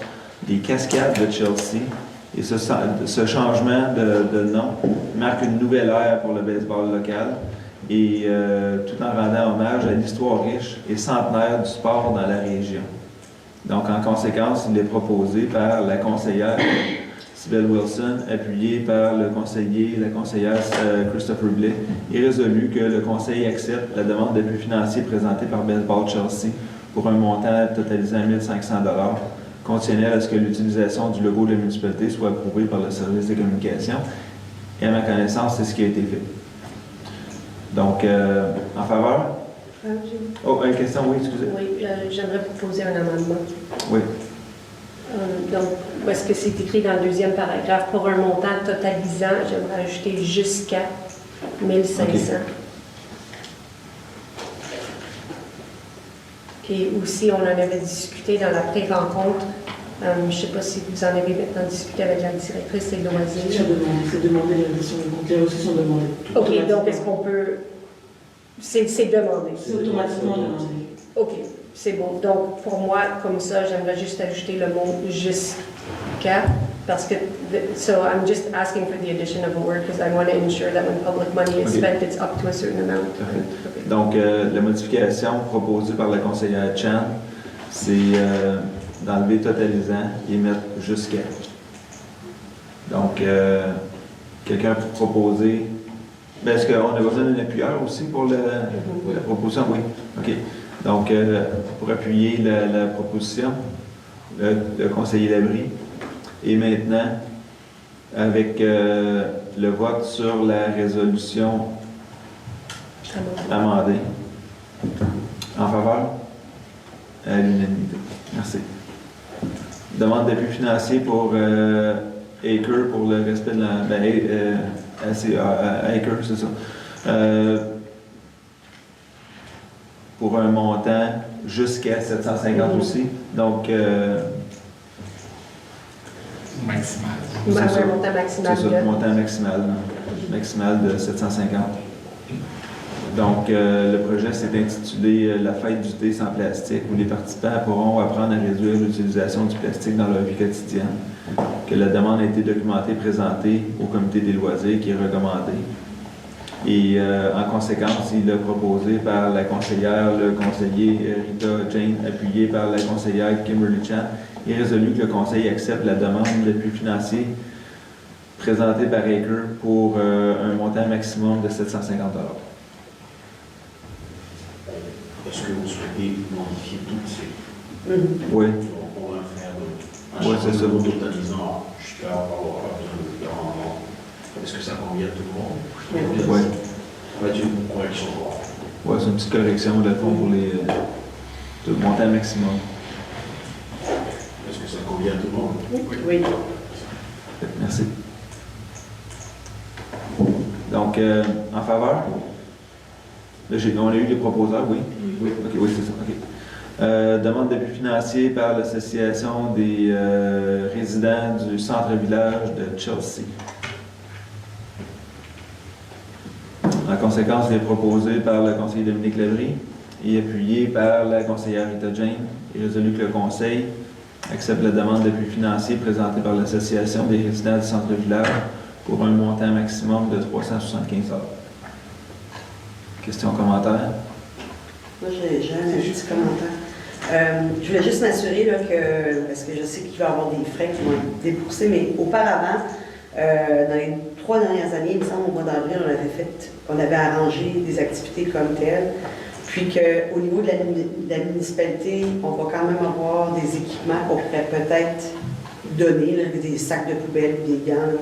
les Cascades de Chelsea. Et ce changement de nom marque une nouvelle ère pour le baseball local et tout en rendant hommage à l'histoire riche et centenaire du sport dans la région. Donc, en conséquence, il est proposé par la conseillère Sybille Wilson, appuyée par le conseiller et la conseillère Christopher Blais, est résolu que le conseil accepte la demande d'appui financier présentée par Baseball Chelsea pour un montant totalisant 1 500 $, conditionnel à ce que l'utilisation du logo de la municipalité soit approuvée par le service des communications. Et à ma connaissance, c'est ce qui a été fait. Donc, en faveur? Oh, une question, oui, excusez. Oui, j'aimerais proposer un amendement. Oui. Donc, où est-ce que c'est écrit dans le deuxième paragraphe? Pour un montant totalisant, j'aimerais ajouter jusqu'à 1 500. Et aussi, on en avait discuté dans la pré-rencontre. Je ne sais pas si vous en avez maintenant discuté avec la directrice des loisirs. C'est demandé, les révisions de comptes, les ressources sont demandées. OK, donc est-ce qu'on peut... C'est demandé. C'est automatiquement demandé. OK, c'est bon. Donc, pour moi, comme ça, j'aimerais juste ajouter le mot « jusqu'à », parce que... So, I'm just asking for the addition of a word, because I want to ensure that when public money is spent, it's up to a certain amount. Okay. Donc, la modification proposée par la conseillère Chan, c'est d'enlever totalisant et mettre jusqu'à. Donc, quelqu'un peut proposer... Ben, est-ce qu'on a besoin d'un appuyeur aussi pour la proposition? Oui. OK. Donc, pour appuyer la proposition, le conseiller Labrie. Et maintenant, avec le vote sur la résolution amendée. En faveur? À l'unanimité. Merci. Demande d'appui financier pour Acre pour le respect de la... Acre, c'est ça. Pour un montant jusqu'à 750 aussi. Donc, Maximal. c'est ça. Un montant maximal. C'est ça, le montant maximal de 750. Donc, le projet s'est intitulé La fête du thé sans plastique, où les participants pourront apprendre à réduire l'utilisation du plastique dans leur vie quotidienne. Que la demande a été documentée et présentée au comité des loisirs qui est recommandé. Et en conséquence, il est proposé par la conseillère, le conseiller Rita Jane, appuyé par la conseillère Kimberly Chan, et résolu que le conseil accepte la demande d'appui financier présentée par Acre pour un montant maximum de 750 $. Est-ce que vous souhaitez modifier toutes ces... Oui. On va faire Oui, c'est ça. totalisant jusqu'à avoir besoin de rendement. Est-ce que ça convient à tout le monde? Oui. Ça va être une correction. Ouais, c'est une petite correction de fond pour les le montant maximum. Est-ce que ça convient à tout le monde? Oui. Merci. Donc, en faveur? Là, on a eu des proposeurs, oui? Oui. OK, oui, c'est ça. OK. Demande d'appui financier par l'Association des résidents du centre-village de Chelsea. En conséquence, il est proposé par le conseiller Dominique Lévry et appuyé par la conseillère Rita Jane. Il est résolu que le conseil accepte la demande d'appui financier présentée par l'Association des résidents du centre-village pour un montant maximum de 375 $. Questions, commentaires? Moi, j'ai un petit commentaire. Je voulais juste m'assurer là, que, parce que je sais qu'il va y avoir des frais qui vont être déboursés, mais auparavant, dans les 3 dernières années, il me semble, au mois d'avril, on avait arrangé des activités comme telles, puis qu'au niveau de la municipalité, on va quand même avoir des équipements qu'on pourrait peut-être donner, là, des sacs de poubelle, des gants, là,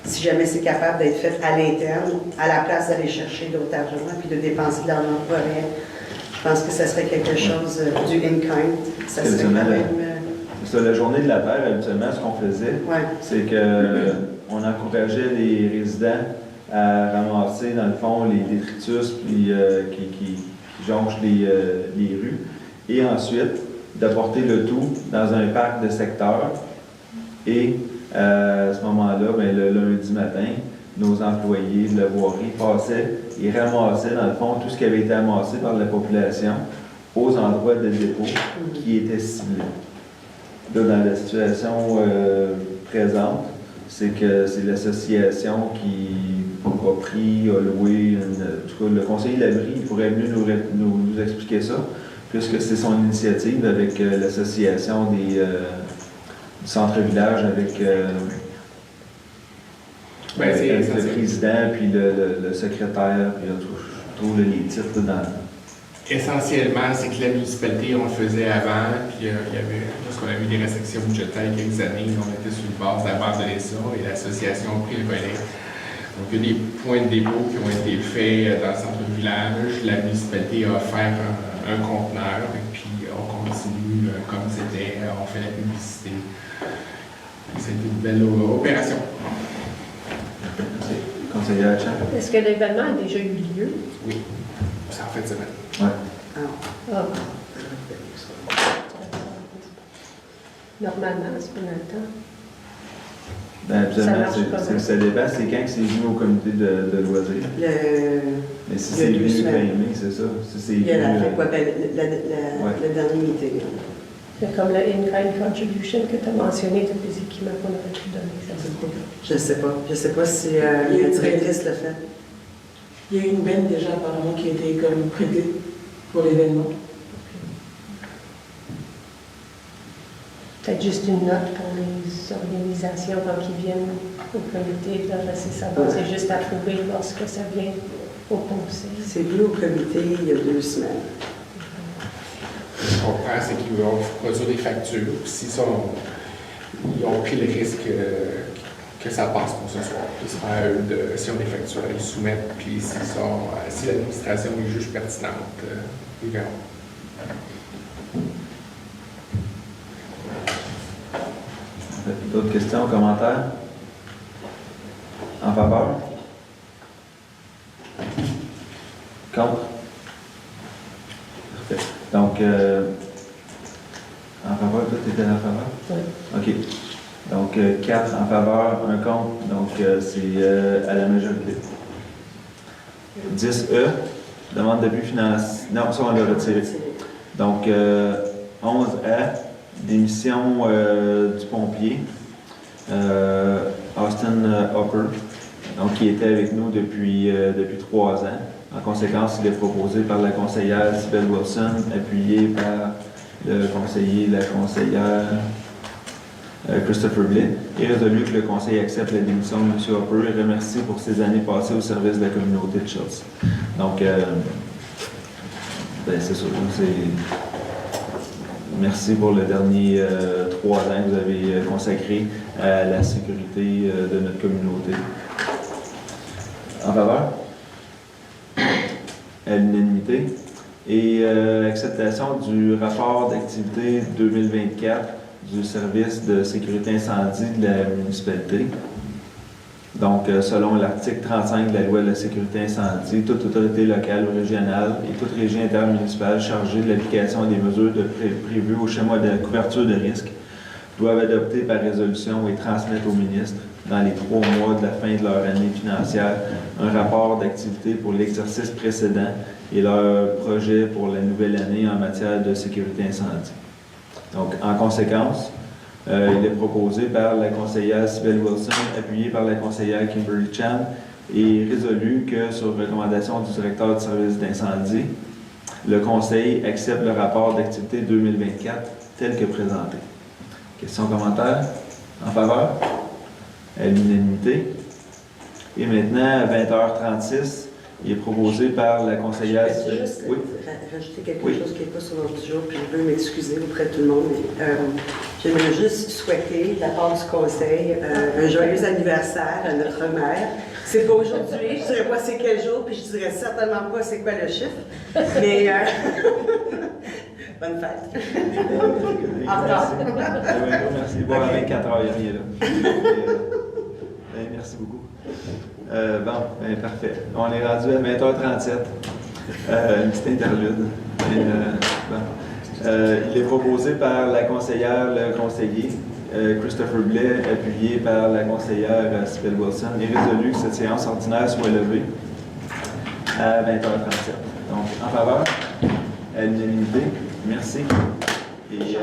si jamais c'est capable d'être fait à l'interne, à la place d'aller chercher d'autres argent, puis de dépenser de l'argent pour rien. Je pense que ça serait quelque chose du in-kind. Ça serait quand même... C'est ça, la journée de la Terre, habituellement, ce qu'on faisait, c'est qu'on encourageait les résidents à ramasser, dans le fond, les détritus puis, qui jonchent les rues, et ensuite d'apporter le tout dans un parc de secteur. Et à ce moment-là, le lundi matin, nos employés de la voirie passaient et ramassaient, dans le fond, tout ce qui avait été amassé par la population aux endroits de dépôt qui étaient ciblés. Là, dans la situation présente, c'est que c'est l'association qui a pris, a loué, en tout cas, le conseiller Labrie, il pourrait mieux nous expliquer ça, puisque c'est son initiative avec l'association du centre-village, avec le président, puis le secrétaire, puis je trouve les titres dans... Essentiellement, c'est que la municipalité, on le faisait avant, puis il y avait, lorsqu'on a eu des restrictions budgétaires il y a quelques années, on était sur le bord d'abandonner ça, et l'association a pris le relais. Donc, il y a des points de dépôt qui ont été faits dans le centre-village. La municipalité a offert un conteneur, et puis on continue comme c'était, on fait la publicité. C'était une belle opération. Merci. Conseillère Chan. Est-ce que l'événement a déjà eu lieu? Oui, c'est en fait semaine. Oui. Ah. Normalement, c'est pas dans le temps. Habituellement, Ça marche comment? ça dépend, c'est quand que c'est venu au comité de loisirs. Mais si c'est venu fin mai, c'est ça. Si c'est Il y a venu, le dernier meeting. C'est comme le in-kind contribution que tu as mentionné, tous les équipements qu'on aurait pu donner. Ça se peut. Je ne sais pas si la directrice l'a fait. Il y a eu une benne déjà apparemment qui a été comme prêtée pour l'événement. Peut-être juste une note pour les organisations quand ils viennent au comité, de laisser savoir. C'est juste à trouver lorsque ça vient au conseil. C'est venu au comité il y a 2 semaines. Ce qu'on comprend, c'est qu'ils vont produire des factures. Ils ont pris le risque que ça passe pour ce soir. Ce sera à eux, si on a des factures, à les soumettre. Puis si l'administration les juge pertinente, ils verront. D'autres questions, commentaires? faveur? Contre? Parfait. Donc, en faveur, toi, tu étais en faveur? Oui. OK. Donc, 4 en faveur, 1 contre. Donc, c'est à la majorité. 10E, demande d'appui financier. Non, ça, on l'a retiré. Donc, 11A, démission du pompier, Austin Hopper, donc, qui était avec nous depuis 3 ans. En conséquence, il est proposé par la conseillère Sybelle Wilson, appuyé par le conseiller, la conseillère Christopher Blais, et résolu que le conseil accepte la démission de M. Hopper et remercie pour ses années passées au service de la communauté de Chelsea. Donc, c'est sûr, merci pour le dernier 3 ans que vous avez consacré à la sécurité de notre communauté. En faveur? À l'unanimité. Et acceptation du rapport d'activité 2024 du service de sécurité incendie de la municipalité. Donc, selon l'article 35 de la loi de la sécurité incendie, toute autorité locale ou régionale et toute régie intermunicipale chargée de l'application des mesures prévues au schéma de couverture de risque doivent adopter par résolution et transmettre au ministre, dans les 3 mois de la fin de leur année financière, un rapport d'activité pour l'exercice précédent et leur projet pour la nouvelle année en matière de sécurité incendie. Donc, en conséquence, il est proposé par la conseillère Sybelle Wilson, appuyé par la conseillère Kimberly Chan, et résolu que, sur recommandation du directeur du service d'incendie, le conseil accepte le rapport d'activité 2024 tel que présenté. Questions, commentaires? En faveur? À l'unanimité. Et maintenant, à 20h36, il est proposé par la conseillère... Je peux juste rajouter quelque chose qui n'est pas sur l'ordre du jour, puis je veux m'excuser auprès de tout le monde, mais j'aimerais juste souhaiter, de la part du conseil, un joyeux anniversaire à notre mère. C'est pas aujourd'hui, je dirais pas c'est quel jour, puis je dirais certainement pas c'est quoi le chiffre, mais bonne fête. Merci. Bon, à 24 heures, il est là. Merci beaucoup. Parfait. On est rendu à 20h37. Une petite interlude. Il est proposé par la conseillère, le conseiller, Christopher Blais, appuyé par la conseillère Sybelle Wilson, et résolu que cette séance ordinaire soit levée à 20h37. Donc, en faveur, à l'unanimité, merci. Et,